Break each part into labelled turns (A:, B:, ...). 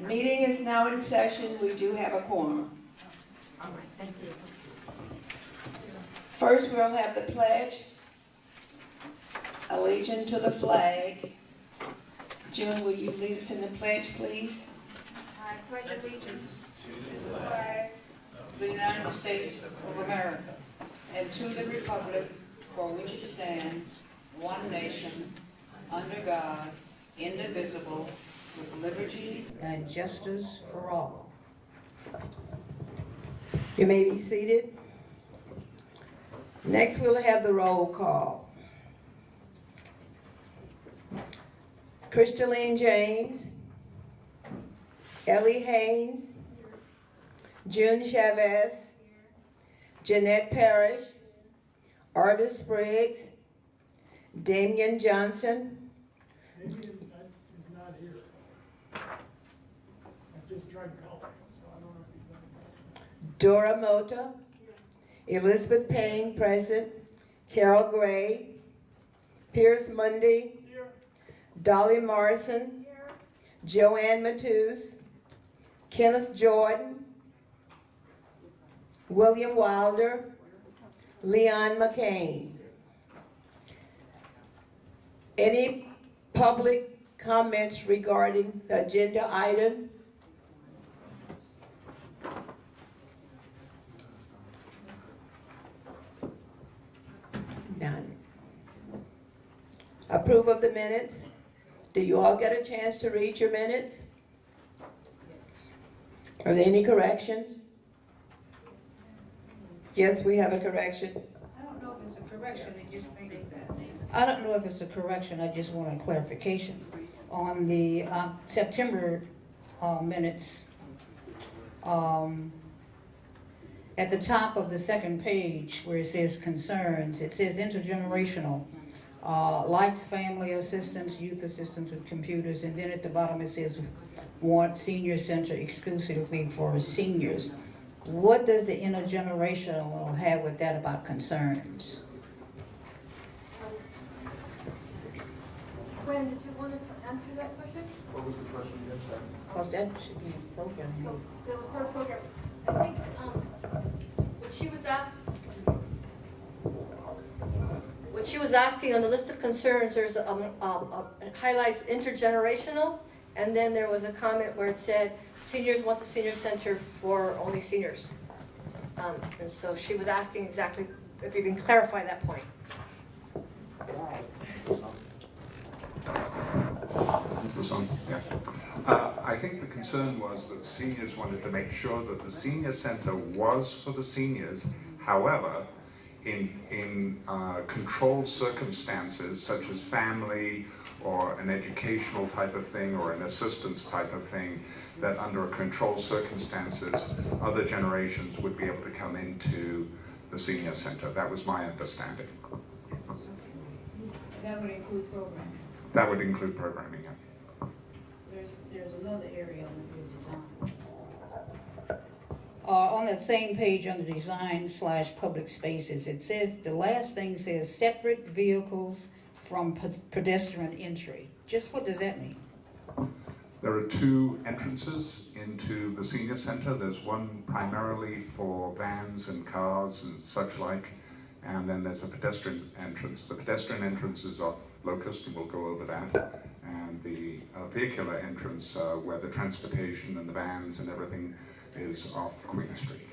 A: Meeting is now in session. We do have a quorum.
B: All right, thank you.
A: First, we'll have the pledge. Allegiance to the flag. June, will you lead us in the pledge, please?
C: I pledge allegiance to the flag of the United States of America and to the republic for which it stands, one nation, under God, indivisible, with liberty and justice for all.
A: You may be seated. Next, we'll have the roll call. Crystalline James, Ellie Haynes, June Chavez, Jeanette Parrish, Arvis Spriggs, Damian Johnson,
D: Damian is not here. I just tried calling him, so I don't know if he's not.
A: Dora Mota, Elizabeth Payne, present, Carol Gray, Pierce Mundy, Dolly Morrison, Joanne Matthews, Kenneth Jordan, William Wilder, Leon McCain. Any public comments regarding the agenda item? None. Approve of the minutes? Do you all get a chance to read your minutes? Are there any corrections? Yes, we have a correction.
B: I don't know if it's a correction, it just makes that. I don't know if it's a correction, I just want a clarification. On the September minutes, at the top of the second page where it says concerns, it says intergenerational, likes family assistance, youth assistance with computers, and then at the bottom it says want senior center exclusively for seniors. What does the intergenerational have with that about concerns?
E: Gwen, did you want to answer that question?
F: What was the question again, sir?
B: Because that should be a program.
E: So, the first program, I think, what she was asking on the list of concerns, there's it highlights intergenerational, and then there was a comment where it said seniors want the senior center for only seniors. And so she was asking exactly if you can clarify that point.
F: Is this on? Yeah. I think the concern was that seniors wanted to make sure that the senior center was for the seniors. However, in controlled circumstances such as family or an educational type of thing or an assistance type of thing, that under controlled circumstances, other generations would be able to come into the senior center. That was my understanding.
B: That would include programming.
F: That would include programming, yeah.
B: There's another area on the design. On that same page under design/public spaces, it says, the last thing says separate vehicles from pedestrian entry. Just what does that mean?
F: There are two entrances into the senior center. There's one primarily for vans and cars and such like, and then there's a pedestrian entrance. The pedestrian entrance is off Locust, and we'll go over that. And the vehicular entrance, where the transportation and the vans and everything is off Queen Street.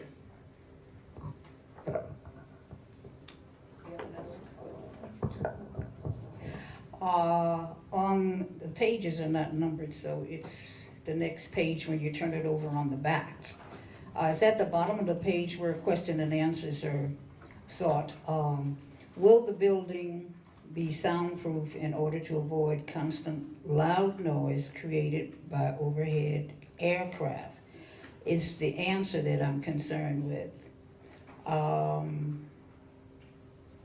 B: On the pages are not numbered, so it's the next page when you turn it over on the back. It's at the bottom of the page where question and answers are sought. Will the building be soundproof in order to avoid constant loud noise created by overhead aircraft? It's the answer that I'm concerned with.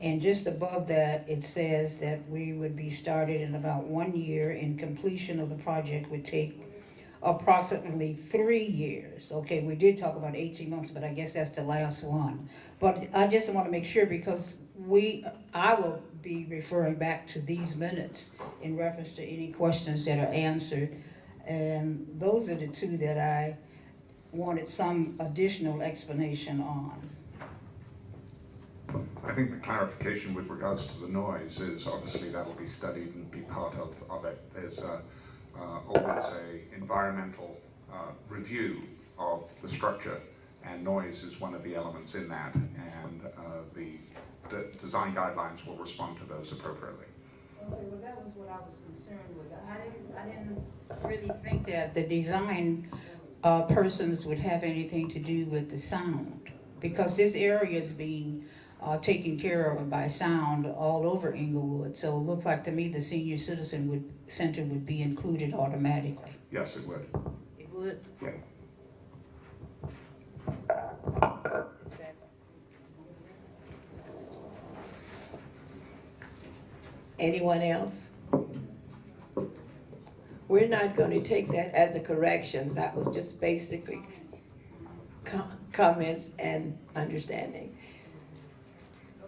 B: And just above that, it says that we would be started in about 1 year, and completion of the project would take approximately 3 years. Okay, we did talk about 18 months, but I guess that's the last one. But I just want to make sure, because I will be referring back to these minutes in reference to any questions that are answered And those are the two that I wanted some additional explanation on.
F: I think the clarification with regards to the noise is obviously that'll be studied and be part of it. There's always a environmental review of the structure, and noise is one of the elements in that, and the design guidelines will respond to those appropriately.
B: Okay, well, that was what I was concerned with. I didn't really think that the design persons would have anything to do with the sound, because this area is being taken care of by sound all over Inglewood. So it looks like to me the senior citizen center would be included automatically.
F: Yes, it would.
B: It would?
F: Yeah.
G: Anyone else? We're not going to take that as a correction. That was just basically comments and understanding.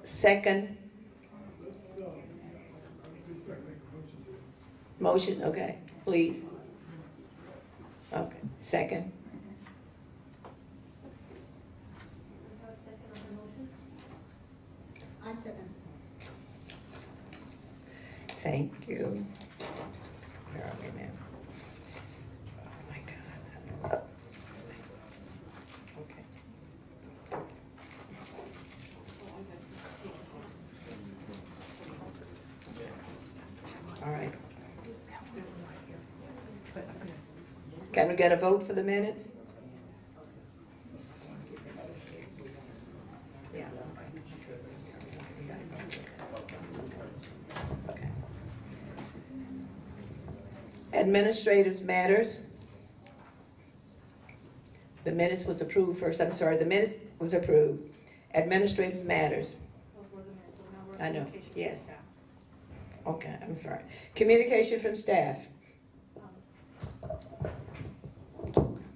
G: Second. Motion, okay, please. Okay, second.
A: I second.
G: Thank you. Where are we now? Oh my God. Okay. All right. Can we get a vote for the minutes? Yeah. Okay. Administrative matters. The minutes was approved first. I'm sorry, the minutes was approved. Administrative matters. I know, yes. Okay, I'm sorry. Communication from staff.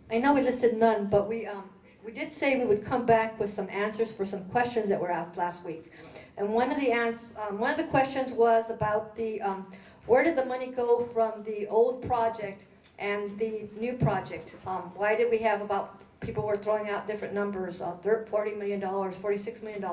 E: I know we listed none, but we did say we would come back with some answers for some questions that were asked last week. And one of the questions was about the where did the money go from the old project and the new project? Why did we have people were throwing out different numbers, $40 million, $46 million,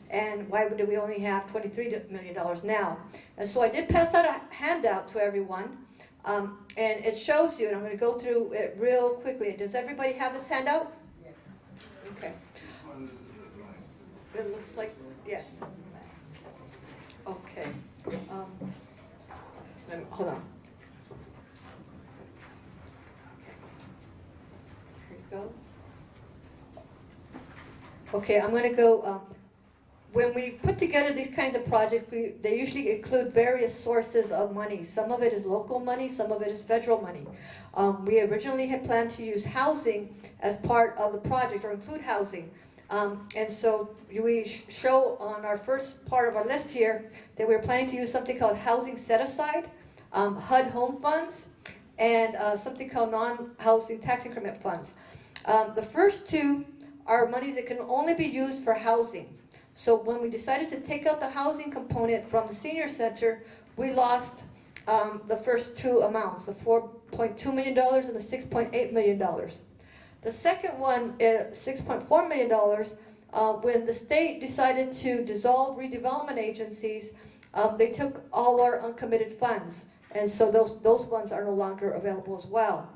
E: and why did we only have $23 million now? And so I did pass out a handout to everyone. And it shows you, and I'm going to go through it real quickly. Does everybody have this handout?
A: Yes.
E: Okay. It looks like, yes. Okay. Hold on. Here you go. Okay, I'm going to go. When we put together these kinds of projects, they usually include various sources of money. Some of it is local money, some of it is federal money. We originally had planned to use housing as part of the project, or include housing. And so we show on our first part of our list here that we're planning to use something called housing set-aside, HUD home funds, and something called non-housing tax increment funds. The first two are monies that can only be used for housing. So when we decided to take out the housing component from the senior center, we lost the first two amounts, the $4.2 million and the $6.8 million. The second one is $6.4 million. When the state decided to dissolve redevelopment agencies, they took all our uncommitted funds, and so those funds are no longer available as well.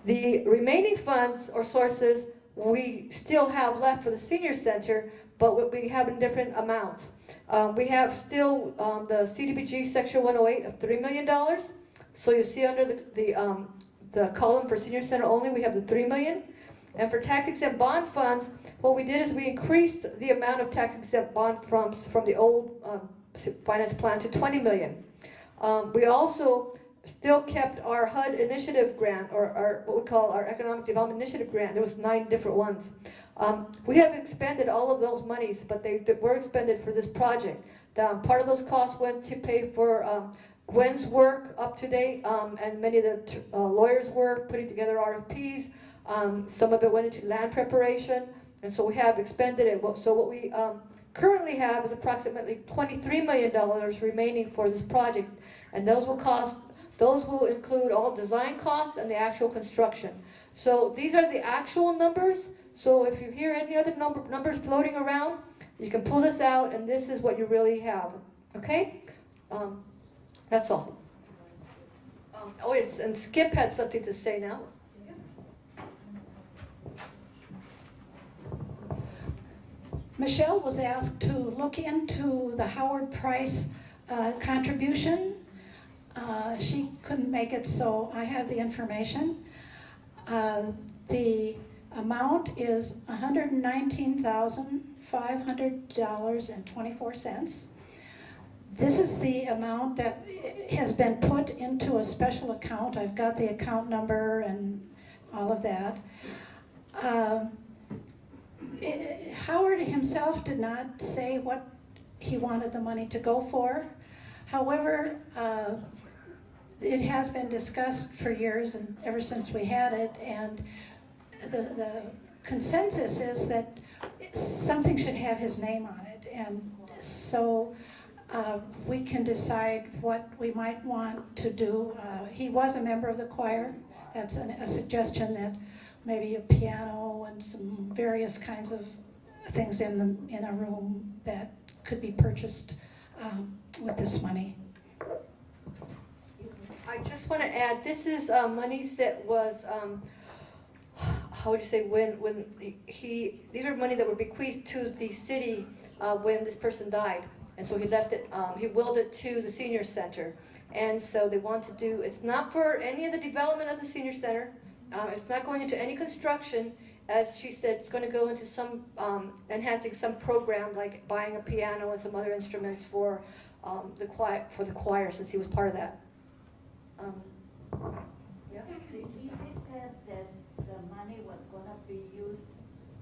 E: The remaining funds or sources we still have left for the senior center, but we have in different amounts. We have still the CDBG Section 108 of $3 million. So you see under the column for senior center only, we have the $3 million. And for tax exempt bond funds, what we did is we increased the amount of tax exempt bond from the old finance plan to $20 million. We also still kept our HUD initiative grant, or our what we call our economic development initiative grant. There was 9 different ones. We have expended all of those monies, but they were expended for this project. Part of those costs went to pay for Gwen's work up to date, and many of the lawyers' work, putting together RFPs. Some of it went into land preparation, and so we have expended it. So what we currently have is approximately $23 million remaining for this project, and those will cost Those will include all design costs and the actual construction. So these are the actual numbers. So if you hear any other numbers floating around, you can pull this out, and this is what you really have. Okay? That's all. Oh yes, and Skip had something to say now.
H: Michelle was asked to look into the Howard Price contribution. She couldn't make it, so I have the information. The amount is $119,500.24. This is the amount that has been put into a special account. I've got the account number and all of that. Howard himself did not say what he wanted the money to go for. However, it has been discussed for years and ever since we had it, and the consensus is that something should have his name on it, and so we can decide what we might want to do. He was a member of the choir. That's a suggestion, that maybe a piano and some various kinds of things in a room that could be purchased with this money.
E: I just want to add, this is monies that was, how would you say, when these are money that were bequeathed to the city when this person died. And so he left it, he willed it to the senior center. And so they want to do, it's not for any of the development of the senior center. It's not going into any construction. As she said, it's going to go into some, enhancing some program, like buying a piano and some other instruments for the choir, since he was part of that. Yeah.
I: He said that the money was gonna be used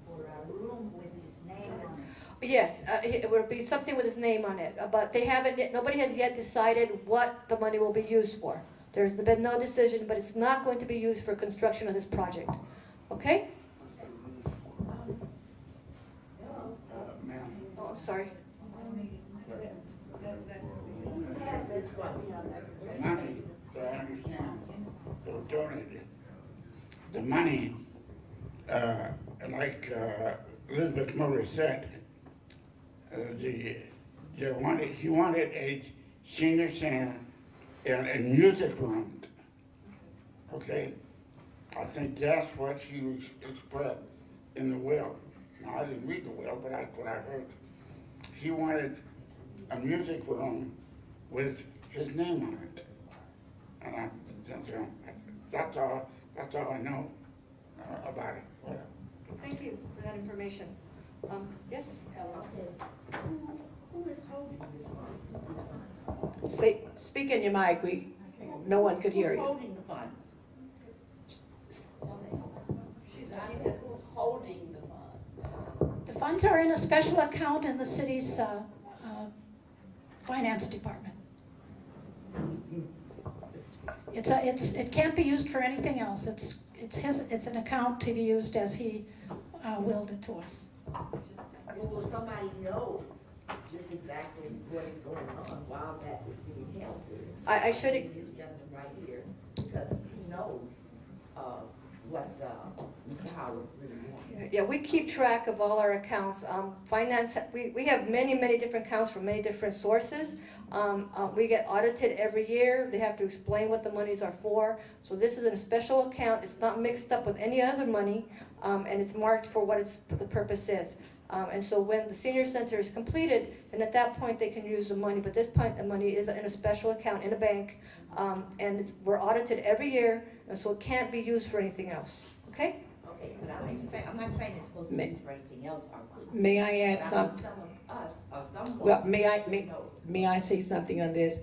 I: for a room with his name on it.
E: Yes, it will be something with his name on it, but they haven't yet, nobody has yet decided what the money will be used for. There's been no decision, but it's not going to be used for construction of this project. Okay? Oh, I'm sorry.
J: Money, so I understand, they were donated. The money, like Elizabeth Miller said, he wanted a senior center and a music room. Okay? I think that's what she was expressed in the will. Now, I didn't read the will, but that's what I heard. He wanted a music room with his name on it. And that's all I know about it.
E: Thank you for that information. Yes?
D: Who is holding this money?
G: Speak in your mic. No one could hear
D: Who's
G: you.
D: holding the funds? She said, who's holding the funds?
H: The funds are in a special account in the city's finance department. It can't be used for anything else. It's an account to be used as he willed it to us.
D: Well, will somebody know just exactly what is going on while that is being held here?
E: I should.
D: This gentleman right here, because he knows what Mr. Howard really wants.
E: Yeah, we keep track of all our accounts. Finance, we have many different accounts from many different sources. We get audited every year. They have to explain what the monies are for. So this is a special account. It's not mixed up with any other money, and it's marked for what the purpose is. And so when the senior center is completed, then at that point they can use the money. But this point, the money is in a special account in a bank, and we're audited every year, and so it can't be used for anything else. Okay?
D: Okay, but I'm not saying it's supposed to be used for anything else.
G: May I add something?
D: Some of us or someone.
G: Well, may I say something on this?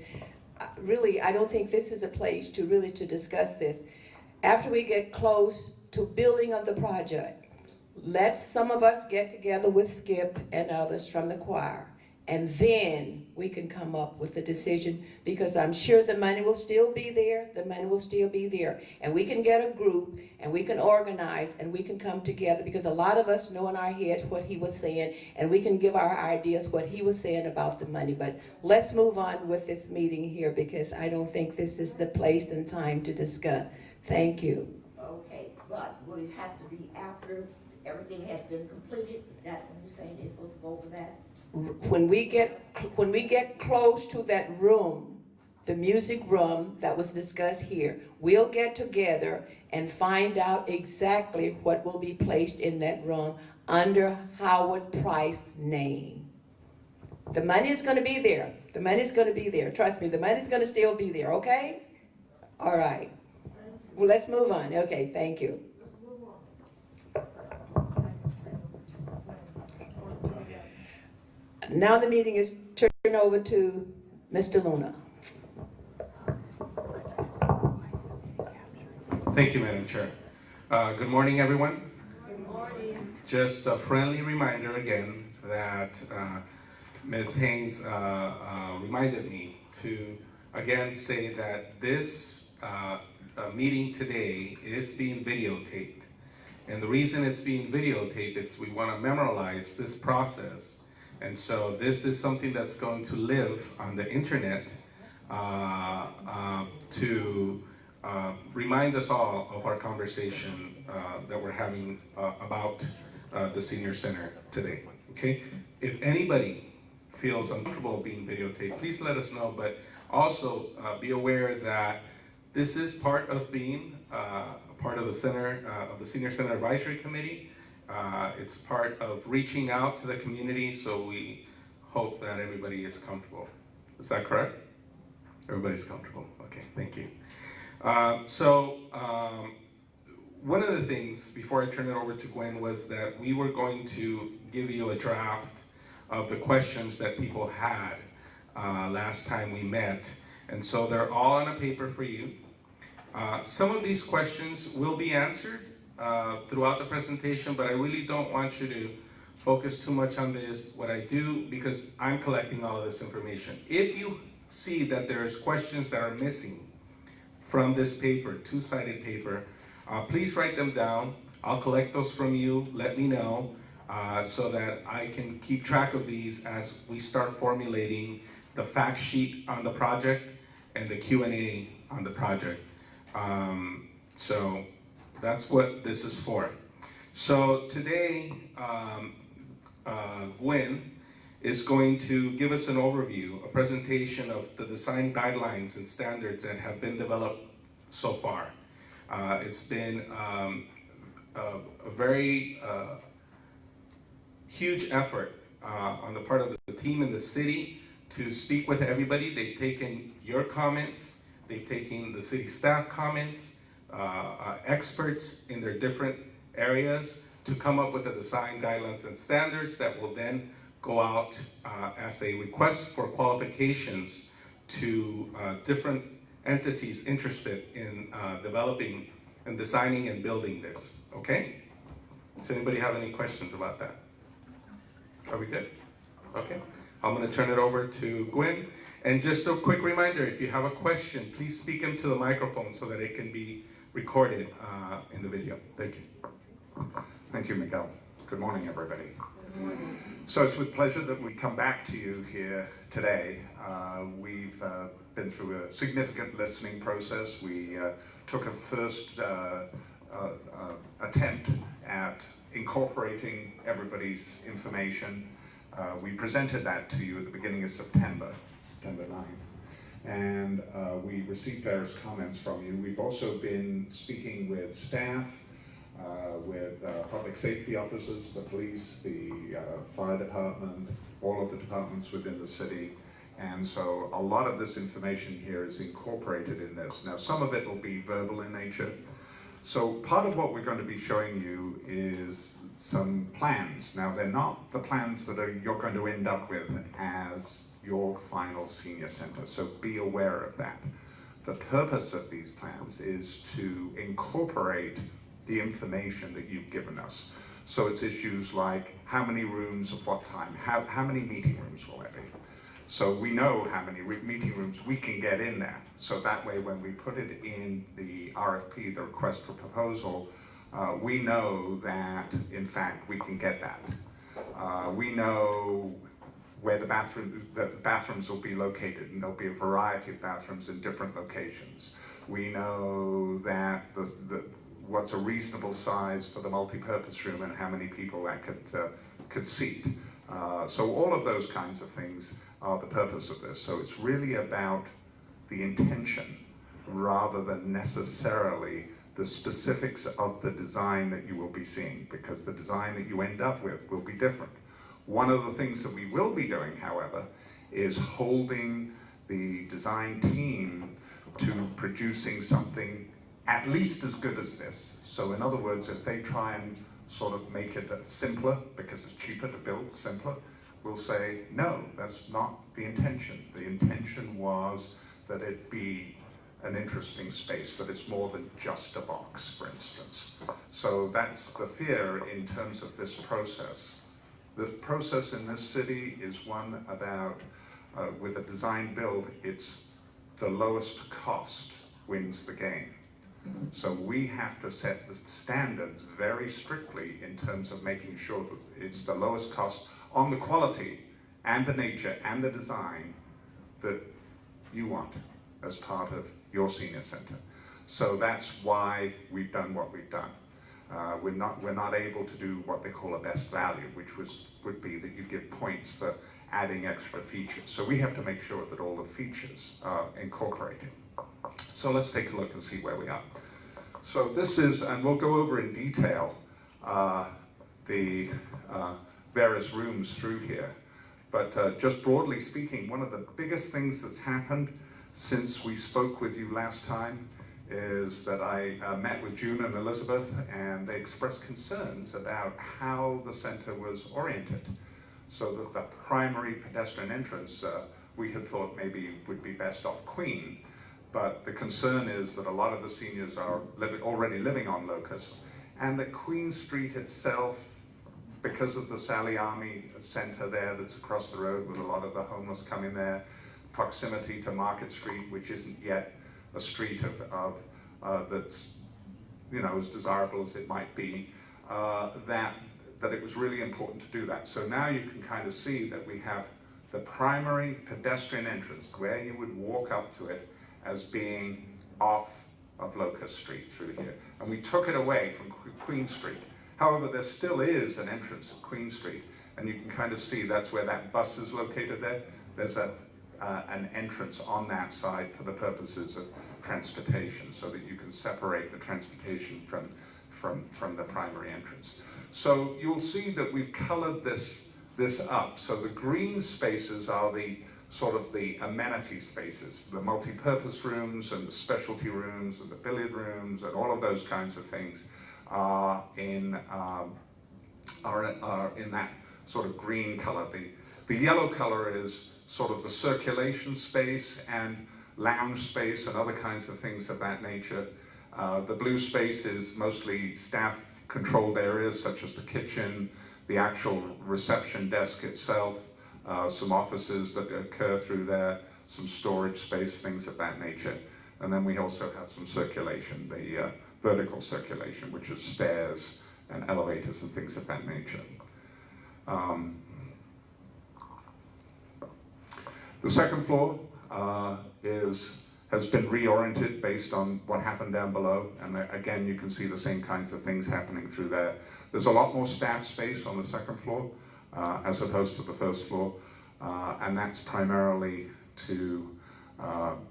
G: Really, I don't think this is a place to discuss this. After we get close to building of the project, let some of us get together with Skip and others from the choir and then we can come up with a decision, because I'm sure the money will still be there, and we can get a group, and we can organize, and we can come together, because a lot of us know in our heads what he was saying, and we can give our ideas what he was saying about the money. But let's move on with this meeting here, because I don't think this is the place and time to discuss. Thank you.
D: Okay, but will it have to be after everything has been completed? Is that what you're saying, they're supposed to go over that?
G: When we get close to that room, the music room that was discussed here, we'll get together and find out exactly what will be placed in that room under Howard Price's name. The money is going to be there. The money is going to be there. Trust me, the money is going to still be there, okay? All right. Well, let's move on. Okay, thank you. Now the meeting is turned over to Mr. Luna.
K: Thank you, Madam Chair. Good morning, everyone.
C: Good morning.
K: Just a friendly reminder again that Ms. Haynes reminded me to again say that this meeting today is being videotaped. And the reason it's being videotaped is we want to memorialize this process. And so this is something that's going to live on the internet to remind us all of our conversation that we're having about the Senior Center today, okay? If anybody feels uncomfortable being videotaped, please let us know, but also be aware that this is part of being part of the center, of the Senior Center Advisory Committee. It's part of reaching out to the community, so we hope that everybody is comfortable. Is that correct? Everybody's comfortable. Okay, thank you. One of the things, before I turn it over to Gwen, was that we were going to give you a draft of the questions that people had last time we met. And so they're all on a paper for you. Some of these questions will be answered throughout the presentation, but I really don't want you to focus too much on this, what I do, because I'm collecting all of this information. If you see that there's questions that are missing from this paper, two-sided paper, please write them down. I'll collect those from you, let me know, so that I can keep track of these as we start formulating the fact sheet on the project and the Q&A on the project. So that's what this is for. So today, Gwen is going to give us an overview, a presentation of the design guidelines and standards that have been developed so far. It's been a very huge effort on the part of the team in the city to speak with everybody. They've taken your comments, they've taken the city staff comments, experts in their different areas to come up with the design guidelines and standards that will then go out as a request for qualifications to different entities interested in developing and designing and building this, okay? Does anybody have any questions about that? Are we good? Okay, I'm gonna turn it over to Gwen. And just a quick reminder, if you have a question, please speak into the microphone so that it can be recorded in the video. Thank you.
F: Thank you, Miguel. Good morning, everybody. Good morning. So it's with pleasure that we come back to you here today. We've been through a significant listening process. We took a first attempt at incorporating everybody's information. We presented that to you at the beginning of September 9th. And we received various comments from you. We've also been speaking with staff, with public safety officers, the police, the fire department, all of the departments within the city. And so a lot of this information here is incorporated in this. Now, some of it will be verbal in nature. So part of what we're going to be showing you is some plans. Now, they're not the plans that you're going to end up with as your final senior center, so be aware of that. The purpose of these plans is to incorporate the information that you've given us. So it's issues like how many rooms at what time, how many meeting rooms will there be? So we know how many meeting rooms we can get in there. So that way when we put it in the RFP, the request for proposal, we know that in fact we can get that. We know where the bathrooms will be located, and there'll be a variety of bathrooms in different locations. We know that what's a reasonable size for the multi-purpose room and how many people that could seat. So all of those kinds of things are the purpose of this. So it's really about the intention rather than necessarily the specifics of the design that you will be seeing, because the design that you end up with will be different. One of the things that we will be doing, however, is holding the design team to producing something at least as good as this. So in other words, if they try and sort of make it simpler, because it's cheaper to build simpler, we'll say, no, that's not the intention. The intention was that it be an interesting space, that it's more than just a box, for instance. So that's the fear in terms of this process. The process in this city is one about, with a design build, it's the lowest cost wins the game. So we have to set the standards very strictly in terms of making sure that it's the lowest cost on the quality and the nature and the design that you want as part of your senior center. So that's why we've done what we've done. We're not able to do what they call a best value, which would be that you give points for adding extra features. So we have to make sure that all the features are incorporated. So let's take a look and see where we are. So this is, and we'll go over in detail the various rooms through here. But just broadly speaking, one of the biggest things that's happened since we spoke with you last time is that I met with June and Elizabeth, and they expressed concerns about how the center was oriented. So that the primary pedestrian entrance, we had thought maybe would be best off Queen, but the concern is that a lot of the seniors are already living on Locust, and that Queen Street itself, because of the Sally Army Center there that's across the road with a lot of the homeless coming there, proximity to Market Street, which isn't yet a street that's, you know, as desirable as it might be, that it was really important to do that. So now you can kind of see that we have the primary pedestrian entrance where you would walk up to it as being off of Locust Street through here. And we took it away from Queen Street. However, there still is an entrance at Queen Street, and you can kind of see that's where that bus is located there. There's an entrance on that side for the purposes of transportation, so that you can separate the transportation from the primary entrance. So you'll see that we've colored this up. So the green spaces are the sort of the amenity spaces, the multi-purpose rooms and the specialty rooms and the billiard rooms and all of those kinds of things are in that sort of green color. The yellow color is sort of the circulation space and lounge space and other kinds of things of that nature. The blue space is mostly staff-controlled areas such as the kitchen, the actual reception desk itself, some offices that occur through there, some storage space, things of that nature. And then we also have some circulation, the vertical circulation, which is stairs and elevators and things of that nature. The second floor has been reoriented based on what happened down below, and again you can see the same kinds of things happening through there. There's a lot more staff space on the second floor as opposed to the first floor, and that's primarily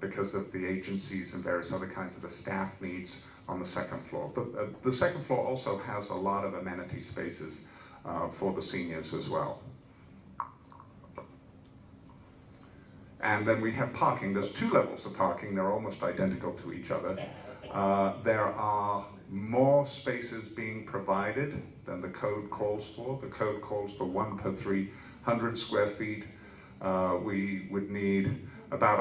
F: because of the agencies and various other kinds of the staff needs on the second floor. But the second floor also has a lot of amenity spaces for the seniors as well. And then we have parking. There's two levels of parking. They're almost identical to each other. There are more spaces being provided than the code calls for. The code calls for 1 per 300 square feet. We would need about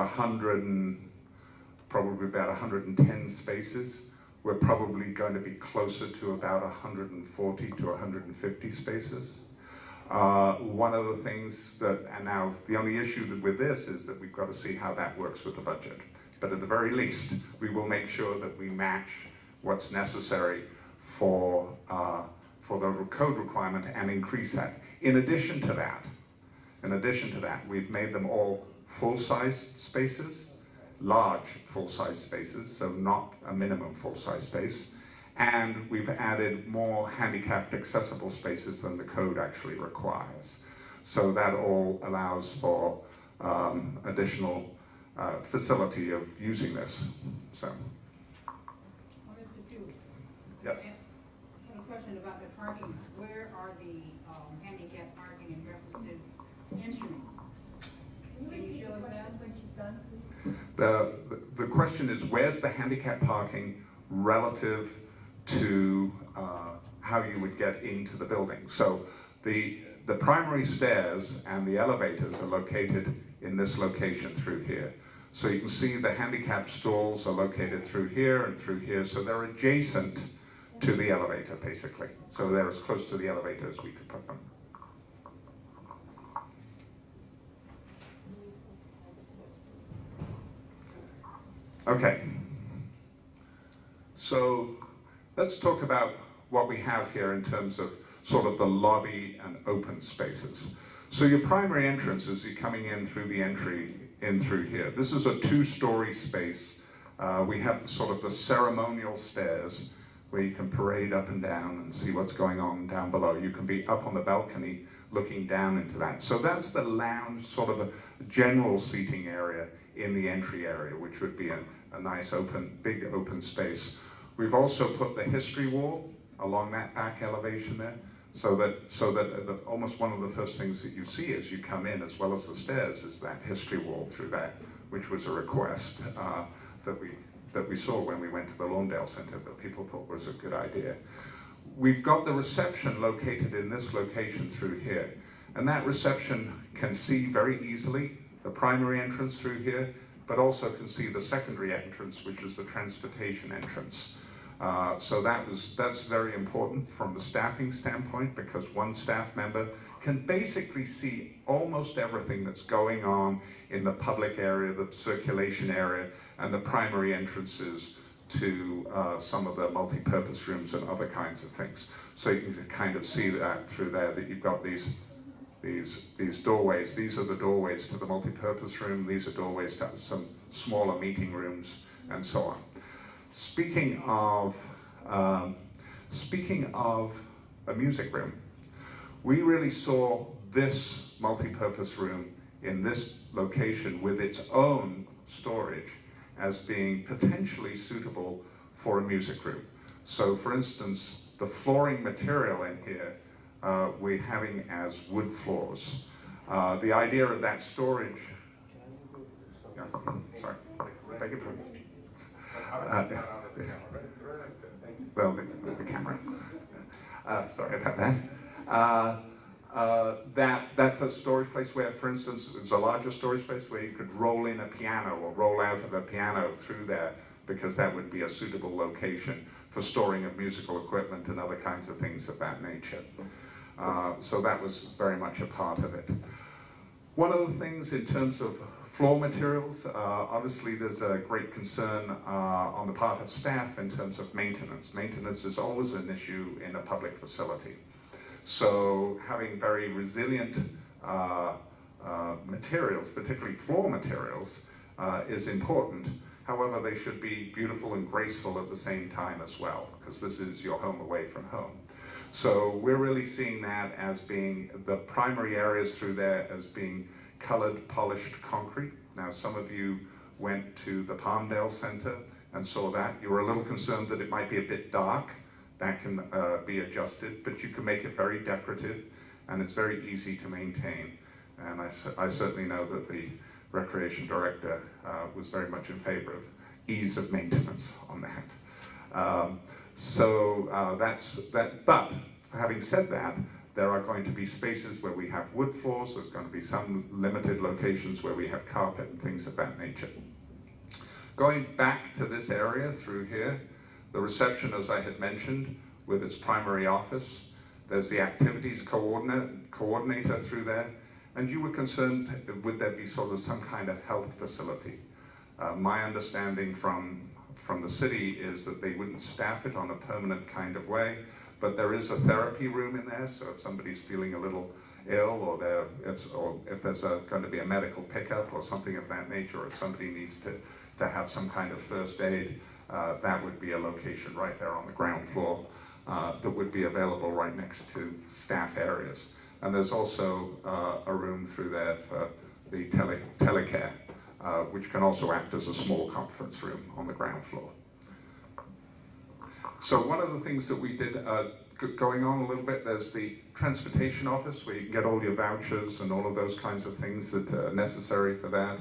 F: probably about 110 spaces we're probably going to be closer to about 140 to 150 spaces. One of the things that, and now the only issue with this is that we've got to see how that works with the budget. But at the very least, we will make sure that we match what's necessary for the code requirement and increase that. In addition to that, we've made them all full-size spaces, large full-size spaces, so not a minimum full-size space. And we've added more handicapped accessible spaces than the code actually requires. So that all allows for additional facility of using this. So.
B: Well, Mr. Pugh,
F: Yes.
B: I have a question about the parking. Where are the handicap parking in reference to instrument? Can you show us that when she's done, please?
F: The question is, where's the handicap parking relative to how you would get into the building? So the primary stairs and the elevators are located in this location through here. So you can see the handicap stalls are located through here and through here, so they're adjacent to the elevator, basically. So they're as close to the elevator as we could put them. Okay, so let's talk about what we have here in terms of sort of the lobby and open spaces. So your primary entrance is you're coming in through the entry in through here. This is a 2-story space. We have sort of the ceremonial stairs where you can parade up and down and see what's going on down below. You can be up on the balcony looking down into that. So that's the lounge, sort of a general seating area in the entry area, which would be a nice open, big open space. We've also put the history wall along that back elevation there, so that almost one of the first things that you see as you come in, as well as the stairs, is that history wall through that, which was a request that we saw when we went to the Lawndale Center that people thought was a good idea. We've got the reception located in this location through here, and that reception can see very easily the primary entrance through here, but also can see the secondary entrance, which is the transportation entrance. So that's very important from the staffing standpoint, because one staff member can basically see almost everything that's going on in the public area, the circulation area, and the primary entrances to some of the multi-purpose rooms and other kinds of things. So you can kind of see that through there, that you've got these doorways. These are the doorways to the multi-purpose room. These are doorways to some smaller meeting rooms, and so on. Speaking of a music room, we really saw this multi-purpose room in this location with its own storage as being potentially suitable for a music room. So for instance, the flooring material in here, we're having as wood floors. The idea of that storage, yeah, sorry, beg your pardon. Well, the camera. Sorry about that. That's a storage place where, for instance, it's a larger storage space where you could roll in a piano or roll out of a piano through there, because that would be a suitable location for storing of musical equipment and other kinds of things of that nature. So that was very much a part of it. One of the things in terms of floor materials, obviously there's a great concern on the part of staff in terms of maintenance. Maintenance is always an issue in a public facility. So having very resilient materials, particularly floor materials, is important. However, they should be beautiful and graceful at the same time as well, because this is your home away from home. So we're really seeing that as being the primary areas through there as being colored, polished concrete. Now, some of you went to the Palmdale Center and saw that. You were a little concerned that it might be a bit dark. That can be adjusted, but you can make it very decorative, and it's very easy to maintain. And I certainly know that the Recreation Director was very much in favor of ease of maintenance on that. So that's that. But having said that, there are going to be spaces where we have wood floors. There's going to be some limited locations where we have carpet and things of that nature. Going back to this area through here, The reception, as I had mentioned, with its primary office. There's the activities coordinator through there. And you were concerned, would there be sort of some kind of health facility? My understanding from the city is that they wouldn't staff it on a permanent kind of way, but there is a therapy room in there, so if somebody's feeling a little ill, or if there's going to be a medical pickup or something of that nature, or if somebody needs to have some kind of first aid, that would be a location right there on the ground floor that would be available right next to staff areas. And there's also a room through there for the telecare, which can also act as a small conference room on the ground floor. So one of the things that we did going on a little bit, there's the transportation office where you can get all your vouchers and all of those kinds of things that are necessary for that.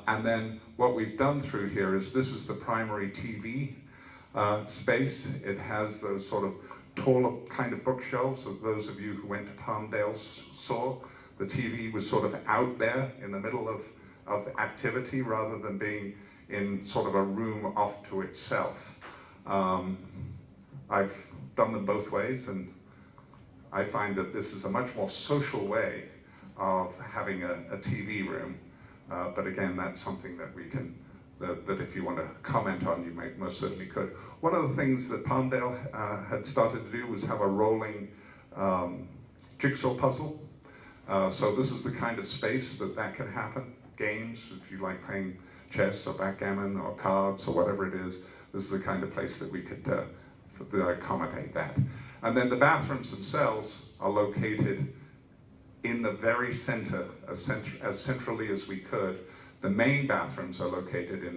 F: And then what we've done through here is this is the primary TV space. It has those sort of taller kind of bookshelves that those of you who went to Palmdale saw. The TV was sort of out there in the middle of activity rather than being in sort of a room off to itself. I've done them both ways, and I find that this is a much more social way of having a TV room. But again, that's something that we can, that if you want to comment on, you most certainly could. One of the things that Palmdale had started to do was have a rolling jigsaw puzzle. So this is the kind of space that can happen. Games, if you like playing chess or backgammon or cards or whatever it is, this is the kind of place that we could accommodate that. And then the bathrooms themselves are located in the very center, as centrally as we could. The main bathrooms are located in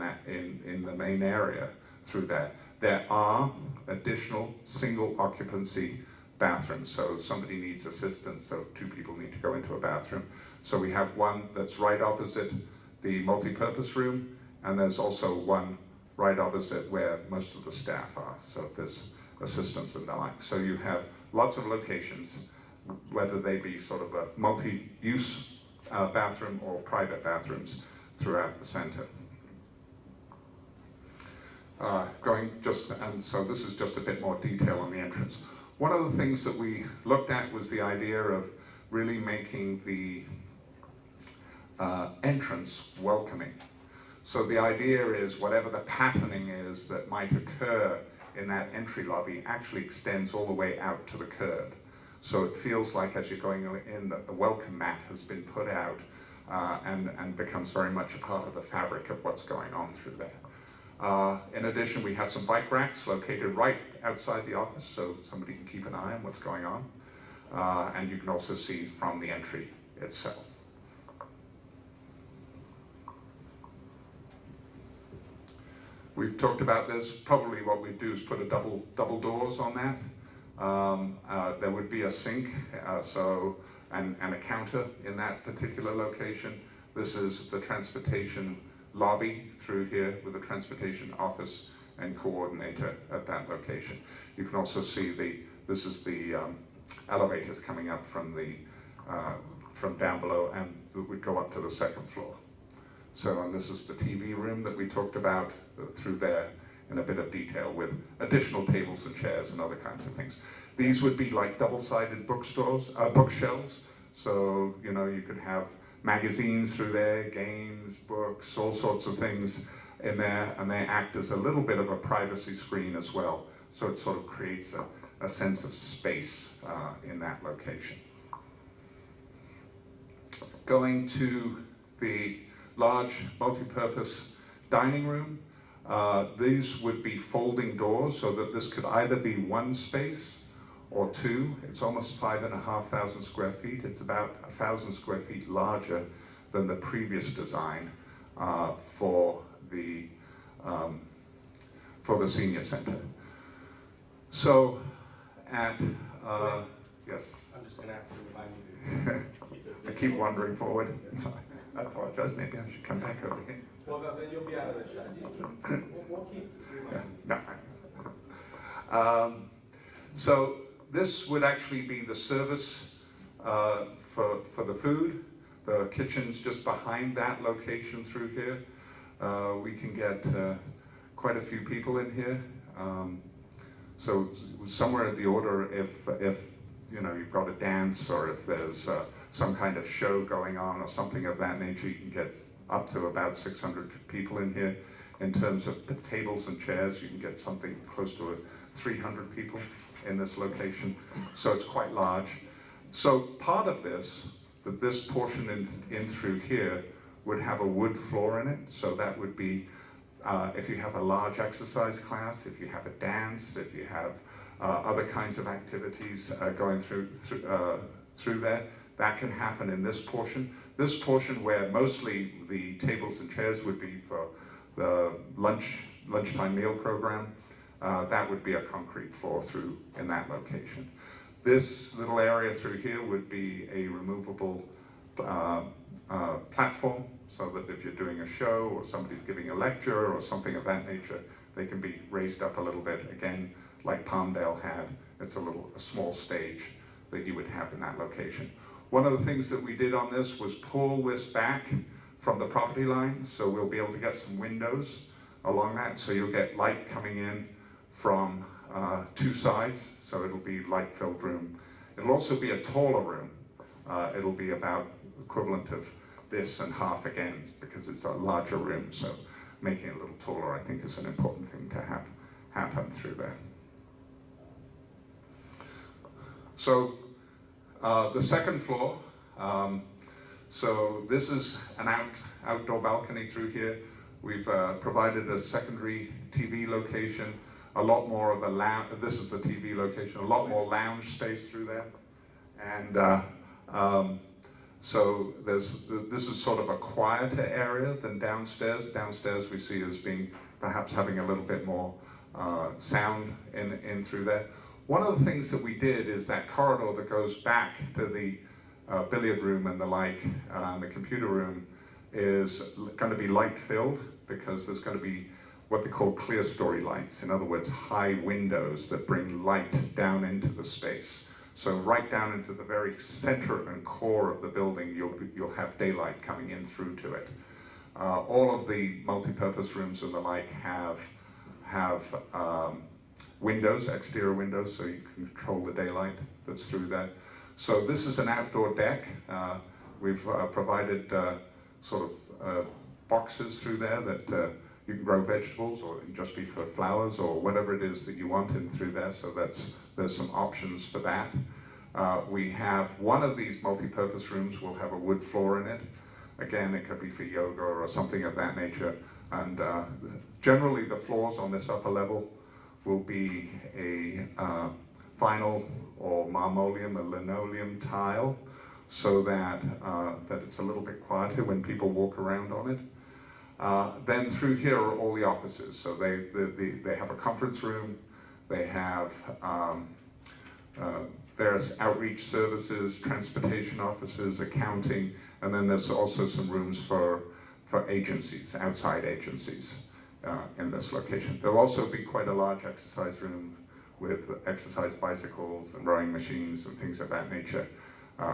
F: the main area through that. There are additional single occupancy bathrooms, so if somebody needs assistance, so if two people need to go into a bathroom. So we have one that's right opposite the multipurpose room, and there's also one right opposite where most of the staff are, so if there's assistants and the like. So you have lots of locations, whether they be sort of a multi-use bathroom or private bathrooms throughout the center. And so this is just a bit more detail on the entrance. One of the things that we looked at was the idea of really making the entrance welcoming. So the idea is whatever the patterning is that might occur in that entry lobby actually extends all the way out to the curb. So it feels like as you're going in that the welcome mat has been put out and becomes very much a part of the fabric of what's going on through there. In addition, we have some bike racks located right outside the office, so somebody can keep an eye on what's going on. And you can also see from the entry itself. We've talked about this. Probably what we'd do is put a double doors on that. There would be a sink and a counter in that particular location. This is the transportation lobby through here with the transportation office and coordinator at that location. You can also see this is the elevators coming up from down below, and would go up to the second floor. So, and this is the TV room that we talked about through there in a bit of detail with additional tables and chairs and other kinds of things. These would be like double-sided bookshelves. So, you know, you could have magazines through there, games, books, all sorts of things in there, and they act as a little bit of a privacy screen as well. So it sort of creates a sense of space in that location. Going to the large multi-purpose dining room. These would be folding doors so that this could either be one space or two. It's almost 5,500 square feet. It's about 1,000 square feet larger than the previous design for the senior center. So at, yes?
K: I'm just going to have to remind you.
F: I keep wandering forward. I apologize, maybe I should come back over here.
K: Well, then you'll be out of the shot. We'll keep reminding you.
F: No. So this would actually be the service for the food. The kitchen's just behind that location through here. We can get quite a few people in here. So somewhere in the order, if you know, you've got a dance, or if there's some kind of show going on or something of that nature, you can get up to about 600 people in here. In terms of the tables and chairs, you can get something close to 300 people in this location. So it's quite large. So part of this, that this portion in through here would have a wood floor in it. So that would be, if you have a large exercise class, if you have a dance, if you have other kinds of activities going through there, that can happen in this portion. This portion where mostly the tables and chairs would be for the lunchtime meal program, that would be a concrete floor through in that location. This little area through here would be a removable platform, so that if you're doing a show or somebody's giving a lecture or something of that nature, they can be raised up a little bit. Again, like Palmdale had, it's a small stage that you would have in that location. One of the things that we did on this was pull this back from the property line, so we'll be able to get some windows along that, so you'll get light coming in from two sides, so it'll be light-filled room. It'll also be a taller room. It'll be about equivalent of this and half again, because it's a larger room, so making it a little taller, I think, is an important thing to have happen through there. So the second floor, so this is an outdoor balcony through here. We've provided a secondary TV location, a lot more of a lounge. This is the TV location, a lot more lounge space through there. And so this is sort of a quieter area than downstairs. Downstairs we see as being perhaps having a little bit more sound in through there. One of the things that we did is that corridor that goes back to the billiard room and the like, the computer room, is going to be light filled, because there's going to be what they call clear story lights. In other words, high windows that bring light down into the space. So right down into the very center and core of the building, you'll have daylight coming in through to it. All of the multi-purpose rooms and the like have windows, exterior windows, so you can control the daylight that's through there. So this is an outdoor deck. We've provided sort of boxes through there that you can grow vegetables, or it can just be for flowers, or whatever it is that you want in through there. So there's some options for that. We have one of these multi-purpose rooms will have a wood floor in it. Again, it could be for yoga or something of that nature. And generally the floors on this upper level will be a vinyl or marmoleum, a linoleum tile, so that it's a little bit quieter when people walk around on it. Then through here are all the offices. So they have a conference room, they have various outreach services, transportation offices, accounting, and then there's also some rooms for agencies, outside agencies in this location. There'll also be quite a large exercise room with exercise bicycles and rowing machines and things of that nature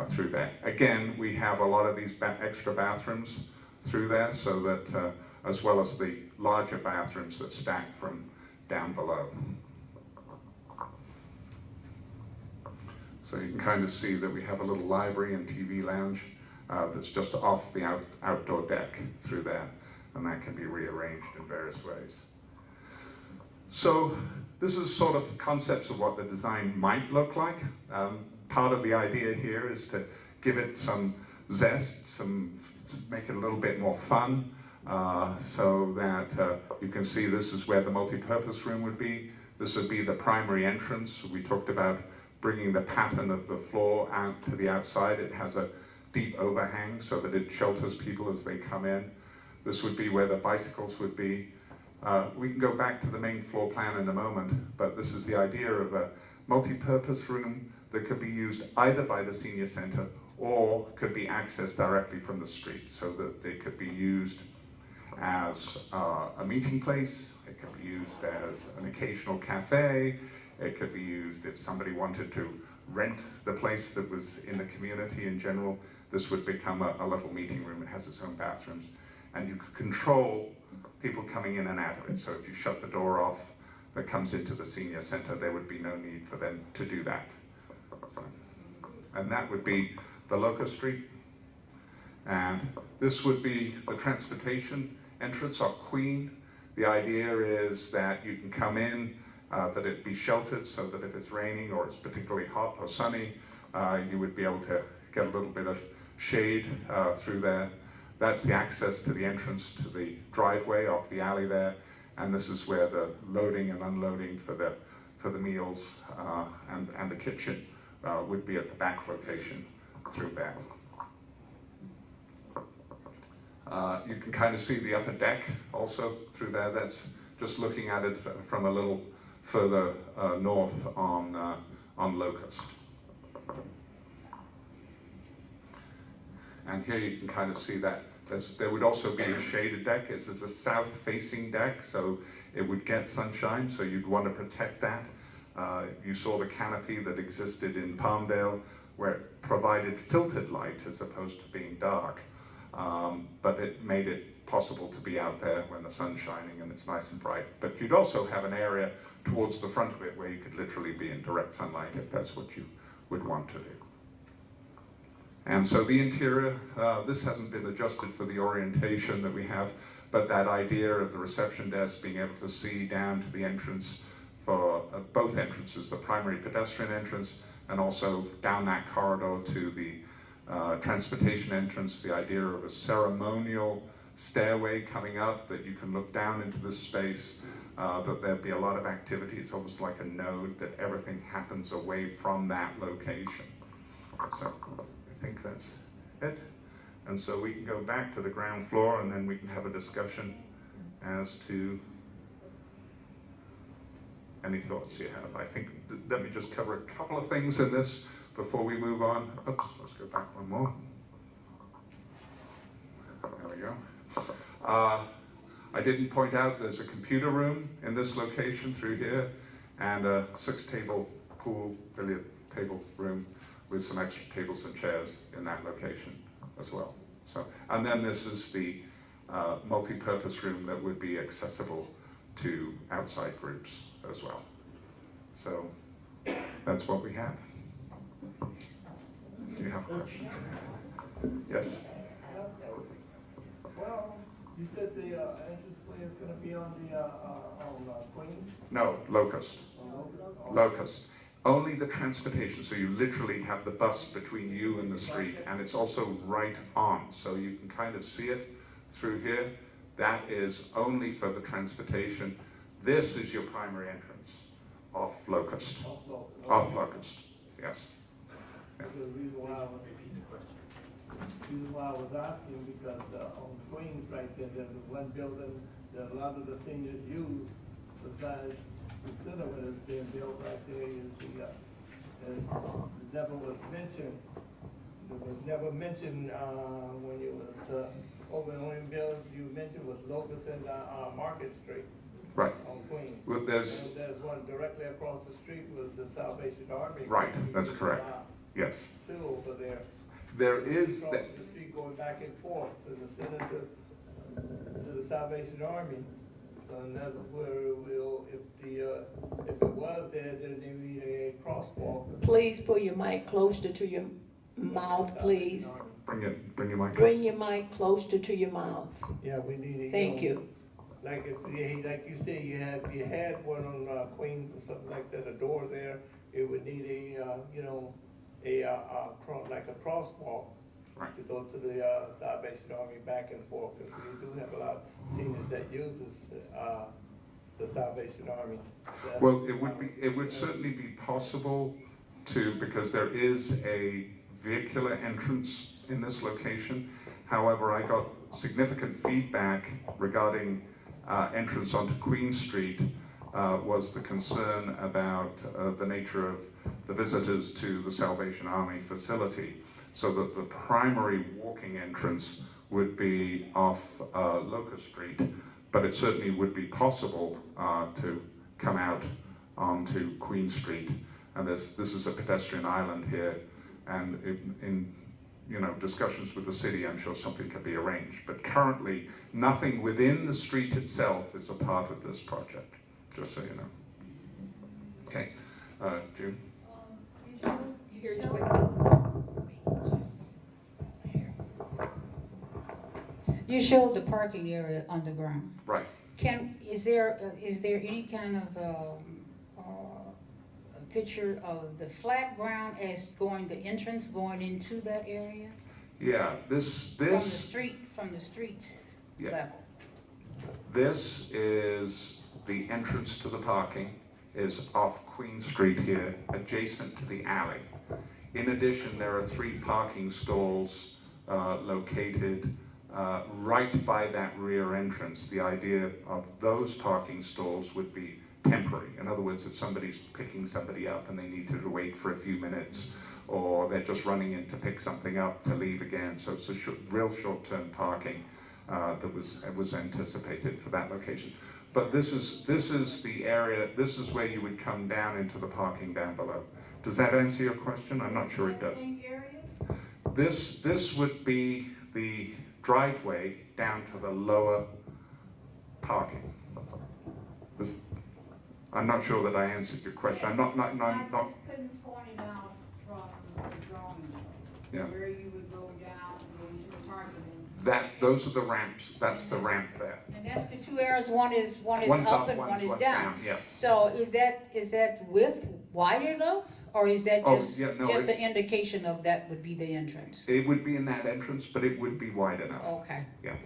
F: through there. Again, we have a lot of these extra bathrooms through there, so that as well as the larger bathrooms that stack from down below. So you can kind of see that we have a little library and TV lounge that's just off the outdoor deck through there, and that can be rearranged in various ways. So this is sort of concepts of what the design might look like. Part of the idea here is to give it some zest, make it a little bit more fun, so that you can see this is where the multi-purpose room would be. This would be the primary entrance. We talked about bringing the pattern of the floor out to the outside. It has a deep overhang so that it shelters people as they come in. This would be where the bicycles would be. We can go back to the main floor plan in a moment, but this is the idea of a multi-purpose room that could be used either by the senior center or could be accessed directly from the street, so that they could be used as a meeting place. It could be used as an occasional cafe. It could be used if somebody wanted to rent the place that was in the community in general. This would become a little meeting room. It has its own bathrooms, and you could control people coming in and out of it. So if you shut the door off, that comes into the senior center, there would be no need for them to do that. So, and that would be the Locust Street. And this would be the transportation entrance off Queen. The idea is that you can come in, that it be sheltered so that if it's raining or it's particularly hot or sunny, you would be able to get a little bit of shade through there. That's the access to the entrance to the driveway off the alley there. And this is where the loading and unloading for the meals and the kitchen would be at the back location through there. You can kind of see the upper deck also through there. That's just looking at it from a little further north on Locust. And here you can kind of see that there would also be a shaded deck. This is a south-facing deck, so it would get sunshine, so you'd want to protect that. You saw the canopy that existed in Palmdale, where it provided filtered light as opposed to being dark. But it made it possible to be out there when the sun's shining and it's nice and bright. But you'd also have an area towards the front of it where you could literally be in direct sunlight if that's what you would want to do. And so the interior, this hasn't been adjusted for the orientation that we have, but that idea of the reception desk being able to see down to the entrance for both entrances, the primary pedestrian entrance and also down that corridor to the transportation entrance, the idea of a ceremonial stairway coming up that you can look down into this space, that there'd be a lot of activity. It's almost like a node that everything happens away from that location. So I think that's it. And so we can go back to the ground floor and then we can have a discussion as to any thoughts you have. I think, let me just cover a couple of things in this before we move on. Oops, let's go back one more. There we go. I didn't point out there's a computer room in this location through here and a 6-table pool billiard table room with some extra tables and chairs in that location as well. So, and then this is the multi-purpose room that would be accessible to outside groups as well. So that's what we have. Do you have a question? Yes?
L: Well, you said the entranceway is going to be on Queen?
F: No, Locust. Locust. Only the transportation, so you literally have the bus between you and the street, and it's also right on, so you can kind of see it through here. That is only for the transportation. This is your primary entrance off Locust. Off Locust, yes. Yeah.
L: The reason why I was asking, because on Queens right there, there's one building that a lot of the seniors use besides the center where it's being built right there. You see, and it never was mentioned. It was never mentioned when you was over in Williamsville. You mentioned was Locust and Market Street.
F: Right.
L: On Queens.
F: Well, there's
L: one directly across the street was the Salvation Army.
F: right. That's correct. Yes.
L: Two over there.
F: There is
L: across
F: that.
L: the street going back and forth to the center to the Salvation Army. So and that's where we'll, if it was there, then there need a crosswalk.
G: Please put your mic closer to your mouth, please.
F: Bring your mic.
G: Bring your mic closer to your mouth.
L: Yeah, we need a.
G: Thank you.
L: Like if like you say, you had one on Queens or something like that, a door there. It would need like a crosswalk
F: Right.
L: to go to the Salvation Army back and forth, because we do have a lot of seniors that uses the Salvation Army.
F: Well, it would certainly be possible to, because there is a vehicular entrance in this location. However, I got significant feedback regarding entrance onto Queen Street was the concern about the nature of the visitors to the Salvation Army facility, so that the primary walking entrance would be off Locust Street, but it certainly would be possible to come out onto Queen Street. And this is a pedestrian island here, and in discussions with the city, I'm sure something can be arranged. But currently, nothing within the street itself is a part of this project, just so you know. June?
B: You showed the parking area underground.
F: Right.
B: Is there any kind of a picture of the flat ground as the entrance going into that area?
F: Yeah,
B: From the street
F: Yeah.
B: level.
F: This is the entrance to the parking, is off Queen Street here, adjacent to the alley. In addition, there are 3 parking stalls located right by that rear entrance. The idea of those parking stalls would be temporary. In other words, if somebody's picking somebody up and they need to wait for a few minutes, or they're just running in to pick something up to leave again. So it's a real short-term parking that was anticipated for that location. But this is the area, this is where you would come down into the parking down below. Does that answer your question? I'm not sure it does. This would be the driveway down to the lower parking. I'm not sure that I answered your question. I'm not.
C: I just couldn't point it out from the drawing,
F: Yeah.
C: where you would go down and go into the parking.
F: Those are the ramps. That's the ramp there.
B: And that's the 2 areas. One is
F: One's
B: up and
F: one's
B: one is
F: one's
B: down.
F: Yes.
B: So is that width wide enough, or is that just
F: No,
B: an indication of that would be the entrance?
F: It would be in that entrance, but it would be wide enough.
B: Okay.
F: Yeah.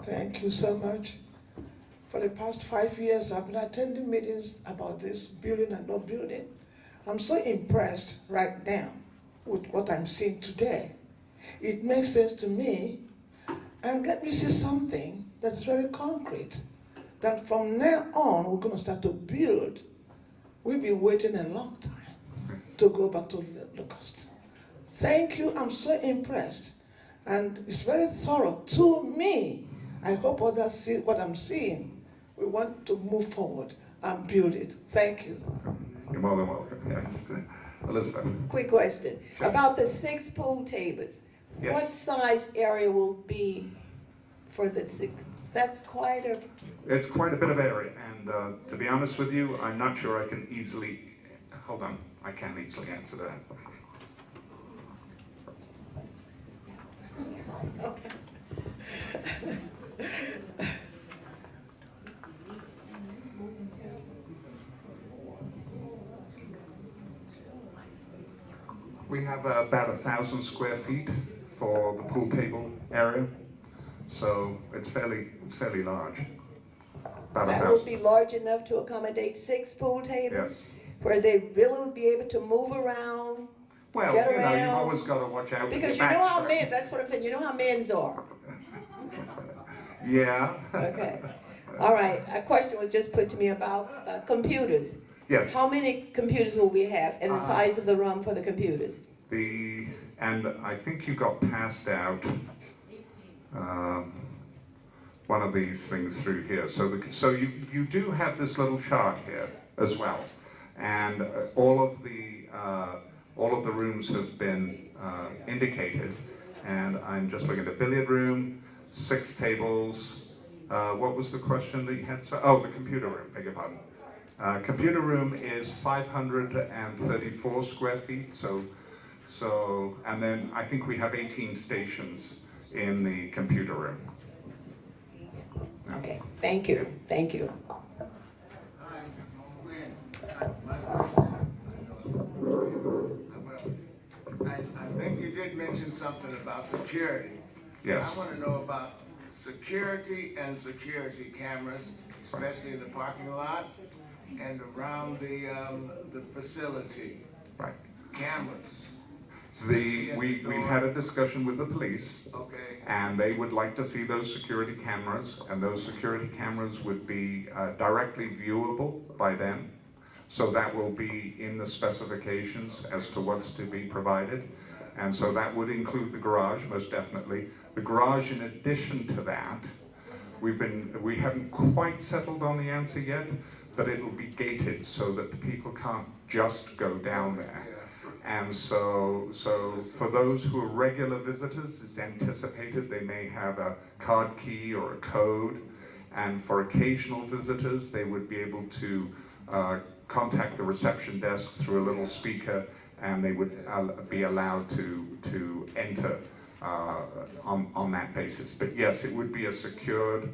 M: Thank you so much. For the past 5 years, I've been attending meetings about this building and not building. I'm so impressed right now with what I'm seeing today. It makes sense to me, and let me see something that's very concrete. That from now on, we're going to start to build. We've been waiting a long time to go back to Locust. Thank you. I'm so impressed, and it's very thorough to me. I hope others see what I'm seeing. We want to move forward and build it. Thank you.
F: You're more than welcome. Yes. Elizabeth.
G: Quick question.
F: Sure.
G: About the 6 pool tables.
F: Yes.
G: What size area will be for the 6? That's quite a...
F: It's quite a bit of area, and to be honest with you, I'm not sure I can easily... Hold on. I can't easily answer that.
G: Okay.
F: We have about 1,000 square feet for the pool table area, so it's fairly large. About
G: That
F: 1,000.
G: will be large enough to accommodate 6 pool tables?
F: Yes.
G: Where they really will be able to move around,
F: Well,
G: get
F: you know, you've
G: around?
F: always got to watch out.
G: Because
F: with
G: you
F: your
G: know how
F: back
G: men, that's what I'm saying, you know how men's are.
F: Yeah.
G: Okay. All right, a question was just put to me about computers.
F: Yes.
G: How many computers will we have, and the size of the room for the computers?
F: And I think you got passed out one of these things through here. So you do have this little chart here as well, and all of the rooms have been indicated. And I'm just looking at the billiard room, 6 tables. What was the question that you had? Oh, the computer room. Beg your pardon. Computer room is 534 square feet. So, and then I think we have 18 stations in the computer room.
G: Okay, thank you, thank you.
N: I think you did mention something about security.
F: Yes.
N: I want to know about security and security cameras, especially in the parking lot and around the facility.
F: Right.
N: Cameras.
F: We've had a discussion with the police.
N: Okay.
F: And they would like to see those security cameras, and those security cameras would be directly viewable by them. So that will be in the specifications as to what's to be provided. And so that would include the garage, most definitely. The garage, in addition to that, we haven't quite settled on the answer yet, but it will be gated so that the people can't just go down there. And so for those who are regular visitors, it's anticipated they may have a card key or a code. And for occasional visitors, they would be able to contact the reception desk through a little speaker, and they would be allowed to enter on that basis. But yes, it would be a secured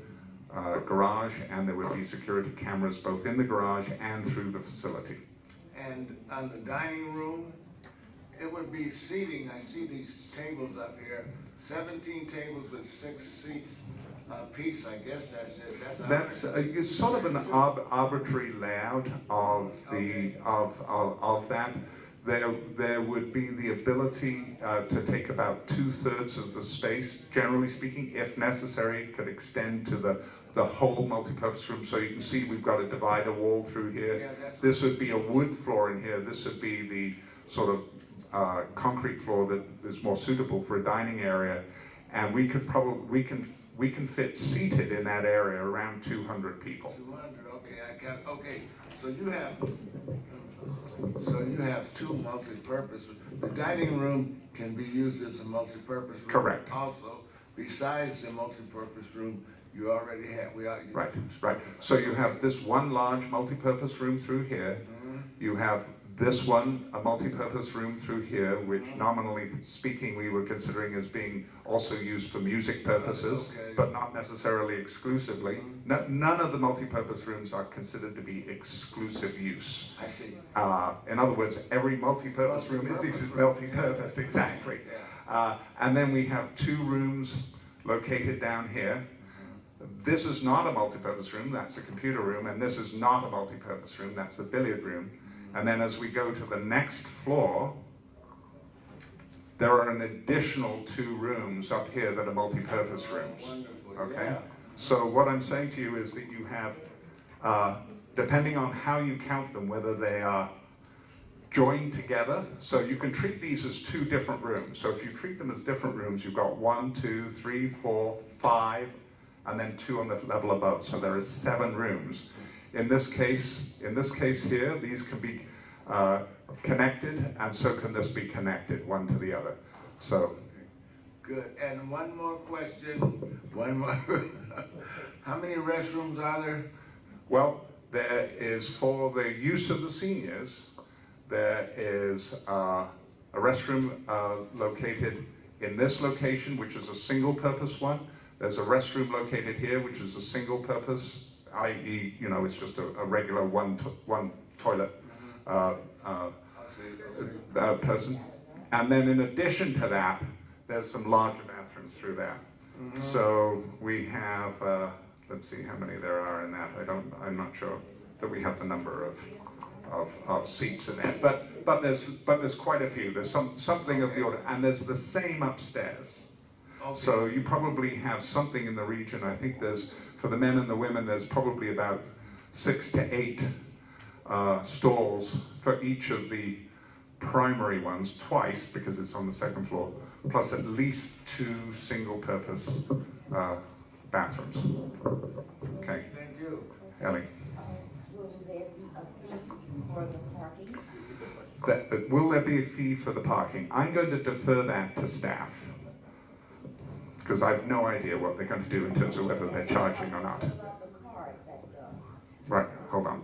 F: garage, and there would be security cameras both in the garage and through the facility.
N: And on the dining room, it would be seating. I see these tables up here, 17 tables with 6 seats a piece. I guess that's it.
F: That's it's sort of an arbitrary layout of that. There would be the ability to take about 2/3 of the space, generally speaking, if necessary, could extend to the whole multipurpose room. So you can see we've got a divider wall through here.
N: Yeah,
F: this would be a wood floor in here. This would be the sort of concrete floor that is more suitable for a dining area. And we could probably, we can fit seated in that area around 200 people.
N: 200, okay, okay. So you have 2 multi-purpose. The dining room can be used as a multi-purpose room.
F: Correct.
N: Also, besides the multi-purpose room, you already have,
F: Right. So you have this one large multi-purpose room through here. You have this one, a multi-purpose room through here, which nominally speaking we were considering as being also used for music purposes, but not necessarily exclusively. None of the multi-purpose rooms are considered to be exclusive use.
N: I see.
F: In other words, every multi-purpose room is multi-purpose, exactly. And then we have 2 rooms located down here. This is not a multi-purpose room, that's a computer room, and this is not a multi-purpose room, that's a billiard room. And then as we go to the next floor, there are an additional 2 rooms up here that are multi-purpose rooms. Okay?
N: Yeah.
F: So what I'm saying to you is that you have, depending on how you count them, whether they are joined together, so you can treat these as 2 different rooms. So if you treat them as different rooms, you've got 1, 2, 3, 4, 5, and then 2 on the level above. So there are 7 rooms. In this case here, these can be connected, and so can this be connected, one to the other. So.
N: Good. And one more question. One more. How many restrooms are there?
F: Well, there is, for the use of the seniors, there is a restroom located in this location, which is a single-purpose one. There's a restroom located here, which is a single-purpose, i.e., you know, it's just a regular one toilet person. And then in addition to that, there's some larger bathrooms through there. So we have, let's see how many there are in that. I'm not sure that we have the number of seats in there. But there's quite a few. There's something of the order, and there's the same upstairs. Okay. So you probably have something in the region. I think there's, for the men and the women, there's probably about 6 to 8 stalls for each of the primary ones, twice, because it's on the 2nd floor, plus at least 2 single-purpose bathrooms. Okay.
N: Thank you.
F: Ellie.
D: Will there be a fee for the parking?
F: Will there be a fee for the parking? I'm going to defer that to staff, because I have no idea what they're going to do in terms of whether they're charging or not. Right, hold on.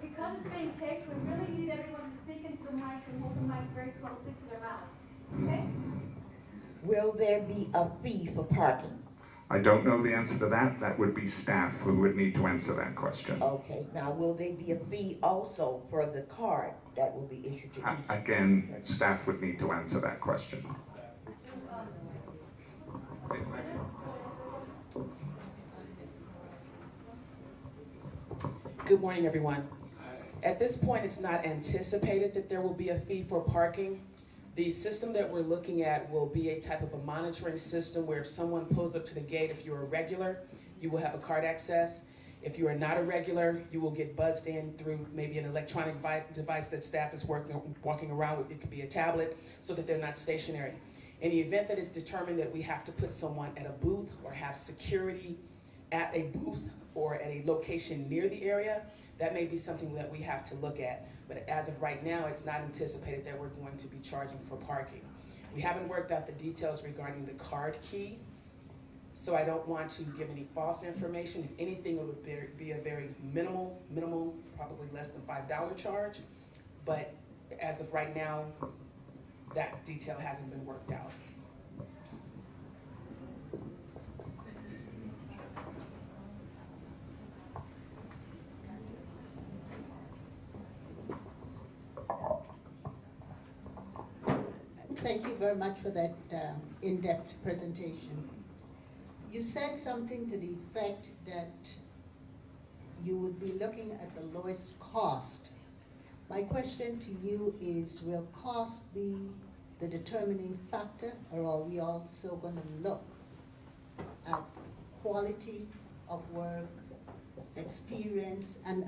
O: Because it's being taped, we really need everyone to speak into the mics and hold the mic very closely to their mouths. Okay?
D: Will there be a fee for parking?
F: I don't know the answer to that. That would be staff who would need to answer that question.
D: Okay, now will there be a fee also for the card that will be issued to each?
F: Again, staff would need to answer that question.
P: Good morning, everyone. At this point, it's not anticipated that there will be a fee for parking. The system that we're looking at will be a type of a monitoring system where if someone pulls up to the gate, if you're a regular, you will have a card access. If you are not a regular, you will get buzzed in through maybe an electronic device that staff is walking around with. It could be a tablet so that they're not stationary. In the event that it's determined that we have to put someone at a booth or have security at a booth or at a location near the area, that may be something that we have to look at. But as of right now, it's not anticipated that we're going to be charging for parking. We haven't worked out the details regarding the card key, so I don't want to give any false information. If anything, it would be a very minimal, probably less than $5 charge. But as of right now, that detail hasn't been worked out.
Q: Thank you very much for that in-depth presentation. You said something to the effect that you would be looking at the lowest cost. My question to you is, will cost be the determining factor, or are we also going to look at quality of work, experience, and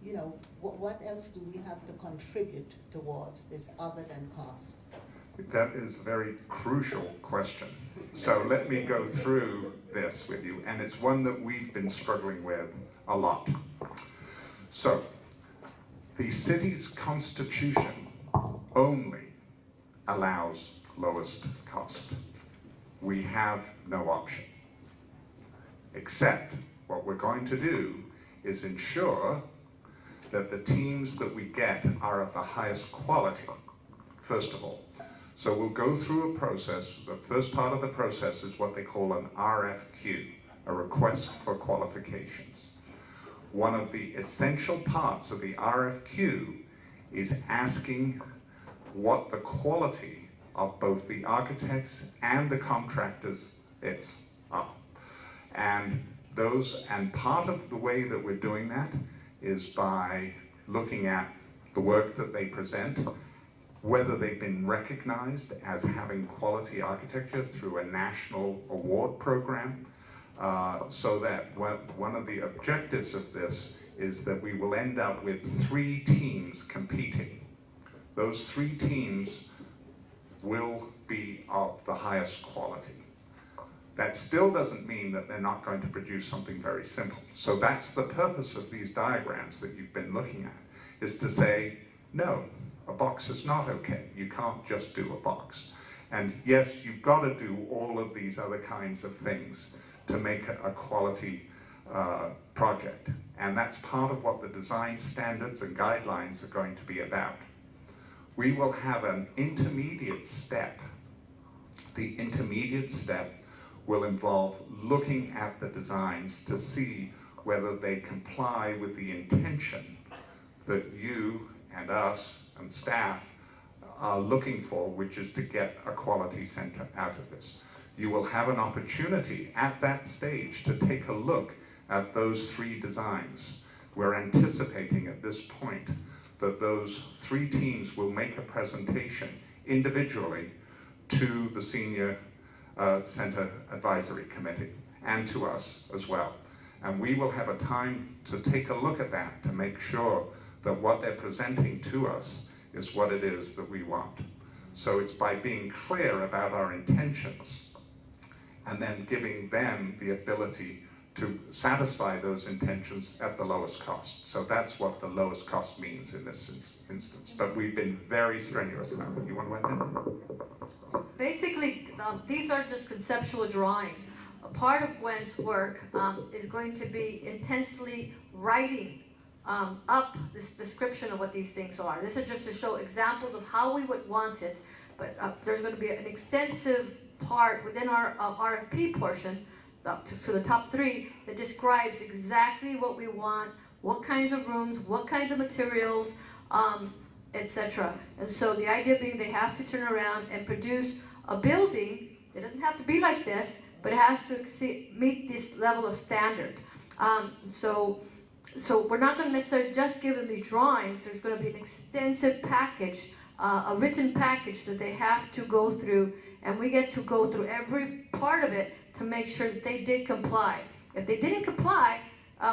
Q: you know, what else do we have to contribute towards this other than cost?
F: That is a very crucial question. So let me go through this with you, and it's one that we've been struggling with a lot. So, the city's constitution only allows lowest cost. We have no option. Except what we're going to do is ensure that the teams that we get are of the highest quality, first of all. So we'll go through a process. The first part of the process is what they call an RFQ, a request for qualifications. One of the essential parts of the RFQ is asking what the quality of both the architects and the contractors are. And part of the way that we're doing that is by looking at the work that they present, whether they've been recognized as having quality architecture through a national award program, so that one of the objectives of this is that we will end up with 3 teams competing. Those 3 teams will be of the highest quality. That still doesn't mean that they're not going to produce something very simple. So that's the purpose of these diagrams that you've been looking at, is to say, no, a box is not okay. You can't just do a box. And yes, you've got to do all of these other kinds of things to make a quality project. And that's part of what the design standards and guidelines are going to be about. We will have an intermediate step. The intermediate step will involve looking at the designs to see whether they comply with the intention that you and us and staff are looking for, which is to get a quality center out of this. You will have an opportunity at that stage to take a look at those 3 designs. We're anticipating at this point that those 3 teams will make a presentation individually to the Senior Center Advisory Committee and to us as well. And we will have a time to take a look at that to make sure that what they're presenting to us is what it is that we want. So it's by being clear about our intentions and then giving them the ability to satisfy those intentions at the lowest cost. So that's what the lowest cost means in this instance. But we've been very strenuous about it. You want to weigh in?
E: Basically, these are just conceptual drawings. A part of Gwen's work is going to be intensely writing up this description of what these things are. This is just to show examples of how we would want it, but there's going to be an extensive part within our RFP portion to the top 3 that describes exactly what we want, what kinds of rooms, what kinds of materials, etc. And so the idea being they have to turn around and produce a building. It doesn't have to be like this, but it has to meet this level of standard. So we're not going to necessarily just give them these drawings. There's going to be an extensive package, a written package that they have to go through, and we get to go through every part of it to make sure that they did comply. If they didn't comply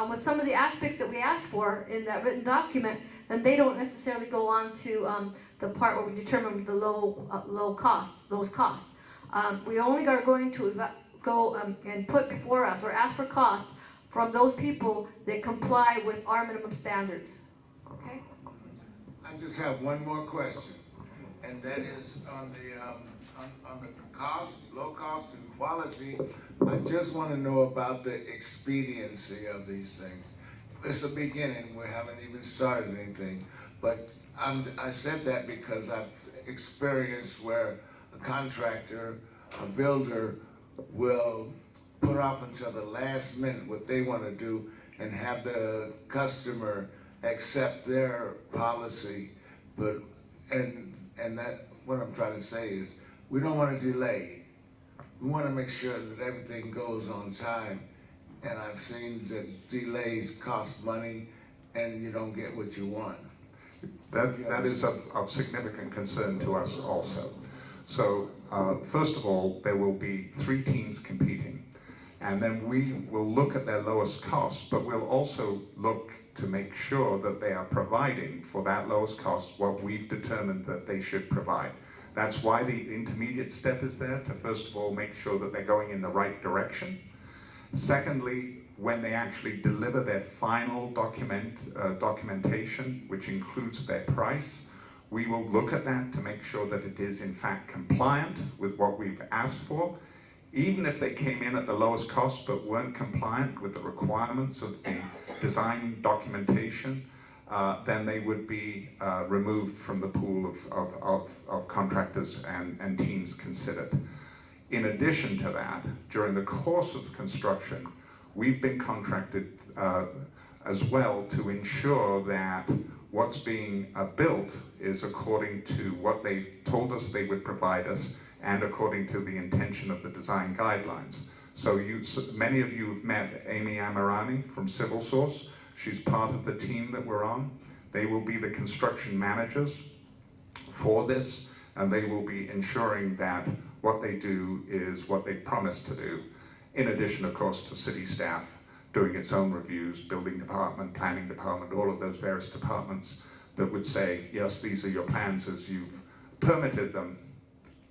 E: with some of the aspects that we asked for in that written document, then they don't necessarily go on to the part where we determine the lowest cost. We only are going to go and put before us or ask for cost from those people that comply with our minimum standards. Okay?
N: I just have one more question, and that is on on the cost, low cost and quality, I just want to know about the expediency of these things. It's a beginning, we haven't even started anything, but I said that because I've experienced where a contractor, a builder will put off until the last minute what they want to do and have the customer accept their policy, but and that what I'm trying to say is we don't want to delay. We want to make sure that everything goes on time, and I've seen that delays cost money and you don't get what you want.
F: That is of significant concern to us also. So first of all, there will be 3 teams competing, and then we will look at their lowest cost, but we'll also look to make sure that they are providing for that lowest cost what we've determined that they should provide. That's why the intermediate step is there, to first of all make sure that they're going in the right direction. Secondly, when they actually deliver their final documentation, which includes their price, we will look at that to make sure that it is in fact compliant with what we've asked for. Even if they came in at the lowest cost but weren't compliant with the requirements of the design documentation, then they would be removed from the pool of contractors and teams considered. In addition to that, during the course of construction, we've been contracted as well to ensure that what's being built is according to what they told us they would provide us and according to the intention of the design guidelines. So many of you have met Amy Amirani from Civil Source. She's part of the team that we're on. They will be the construction managers for this, and they will be ensuring that what they do is what they promised to do. In addition, of course, to city staff doing its own reviews, building department, planning department, all of those various departments that would say, yes, these are your plans as you've permitted them,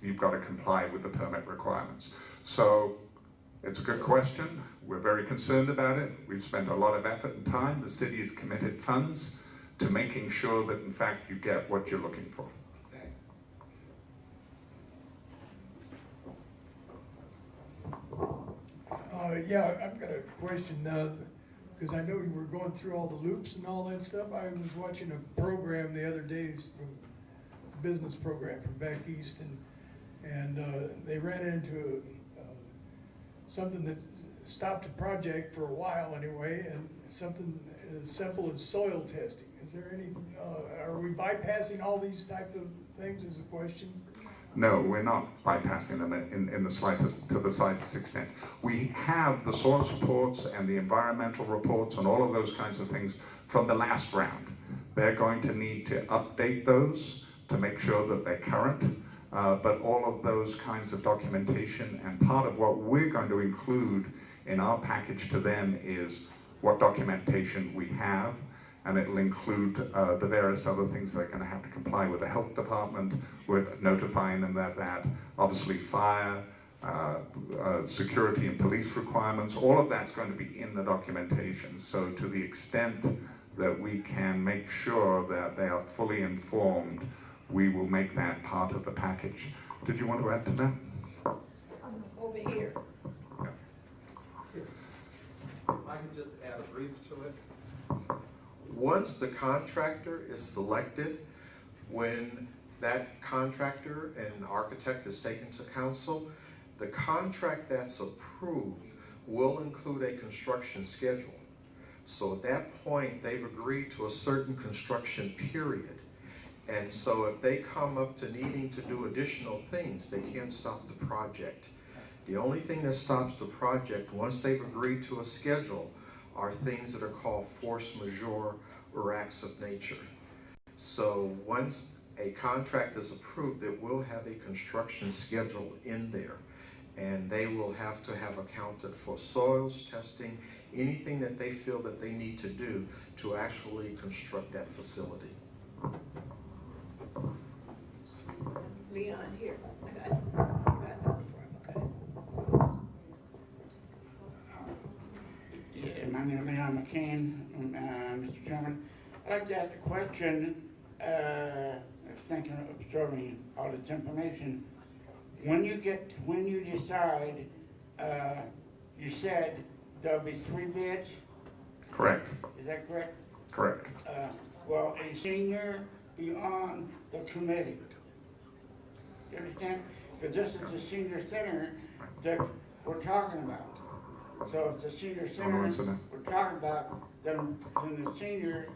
F: you've got to comply with the permit requirements. So it's a good question. We're very concerned about it. We've spent a lot of effort and time. The city has committed funds to making sure that, in fact, you get what you're looking for.
R: Yeah, I've got a question now, because I know you were going through all the loops and all that stuff. I was watching a program the other day, a business program from back east, and they ran into something that stopped a project for a while anyway, and something as simple as soil testing. Is there any, are we bypassing all these type of things is the question?
F: No, we're not bypassing them in the slightest, to the slightest extent. We have the source reports and the environmental reports and all of those kinds of things from the last round. They're going to need to update those to make sure that they're current, but all of those kinds of documentation, and part of what we're going to include in our package to them is what documentation we have, and it'll include the various other things they're going to have to comply with the health department. We're notifying them that obviously fire, security and police requirements, all of that's going to be in the documentation. So to the extent that we can make sure that they are fully informed, we will make that part of the package. Did you want to add to that?
G: Over here.
S: If I can just add a brief to it. Once the contractor is selected, when that contractor and architect is taken to council, the contract that's approved will include a construction schedule. So at that point, they've agreed to a certain construction period. And so if they come up to needing to do additional things, they can't stop the project. The only thing that stops the project, once they've agreed to a schedule, are things that are called force majeure or acts of nature. So once a contract is approved, it will have a construction schedule in there, and they will have to have accounted for soils testing, anything that they feel that they need to do to actually construct that facility.
G: Leon, here. I got something for him, okay?
J: Yeah, my name is Leon McCain, Mr. Chairman. I'd like to ask a question, thinking of absorbing all this information. when you decide, you said there'll be 3 bids?
F: Correct.
J: Is that correct?
F: Correct.
J: Will a senior be on the committee? You understand? Because this is the senior center that we're talking about. So if the senior center we're talking about, then the seniors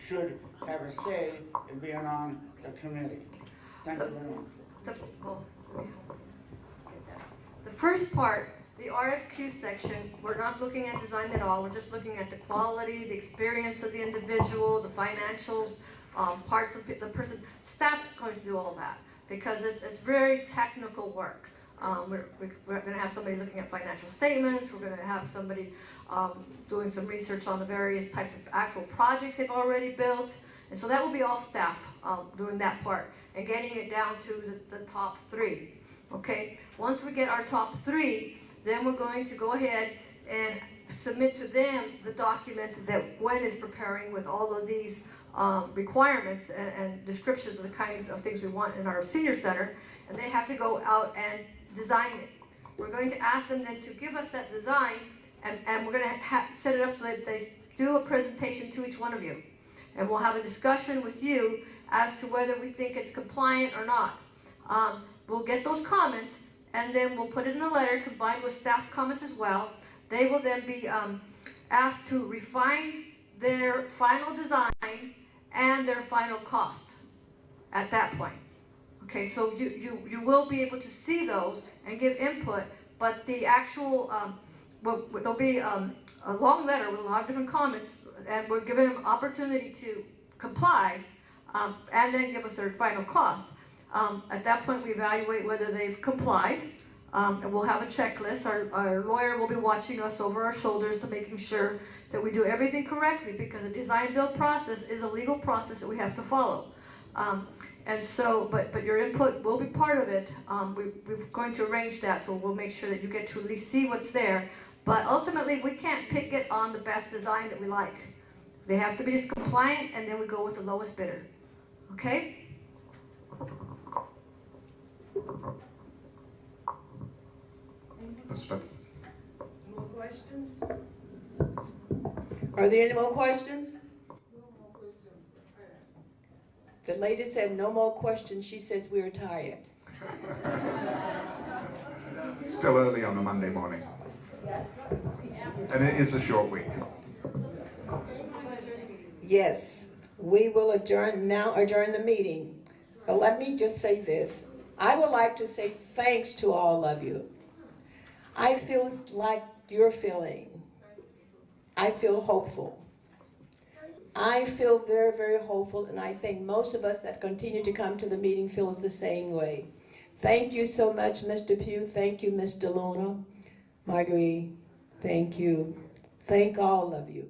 J: should have a say in being on the committee. Thank you very much.
E: The first part, the RFQ section, we're not looking at design at all. We're just looking at the quality, the experience of the individual, the financial parts of the person. Staff is going to do all that because it's very technical work. We're going to have somebody looking at financial statements. We're going to have somebody doing some research on the various types of actual projects they've already built. And so that will be all staff doing that part and getting it down to the top 3. Okay? Once we get our top 3, then we're going to go ahead and submit to them the document that Gwen is preparing with all of these requirements and descriptions of the kinds of things we want in our senior center. And they have to go out and design it. We're going to ask them then to give us that design, and we're going to set it up so that they do a presentation to each one of you. And we'll have a discussion with you as to whether we think it's compliant or not. We'll get those comments, and then we'll put it in a letter combined with staff's comments as well. They will then be asked to refine their final design and their final cost at that point. Okay, so you will be able to see those and give input, but the actual, there'll be a long letter with a lot of different comments, and we're giving them opportunity to comply and then give us their final cost. At that point, we evaluate whether they've complied, and we'll have a checklist. Our lawyer will be watching us over our shoulders to making sure that we do everything correctly, because the design build process is a legal process that we have to follow. And so, but your input will be part of it. We're going to arrange that, so we'll make sure that you get to at least see what's there. But ultimately, we can't pick it on the best design that we like. They have to be just compliant, and then we go with the lowest bidder. Okay?
G: More questions? Are there any more questions? The lady said no more questions. She says we're tired.
F: Still early on a Monday morning. And it is a short week.
G: Yes, we will adjourn the meeting. But let me just say this. I would like to say thanks to all of you. I feel like you're feeling. I feel hopeful. I feel very, very hopeful, and I think most of us that continue to come to the meeting feels the same way. Thank you so much, Mr. Pugh. Thank you, Mr. Luna. Marguerite, thank you. Thank all of you.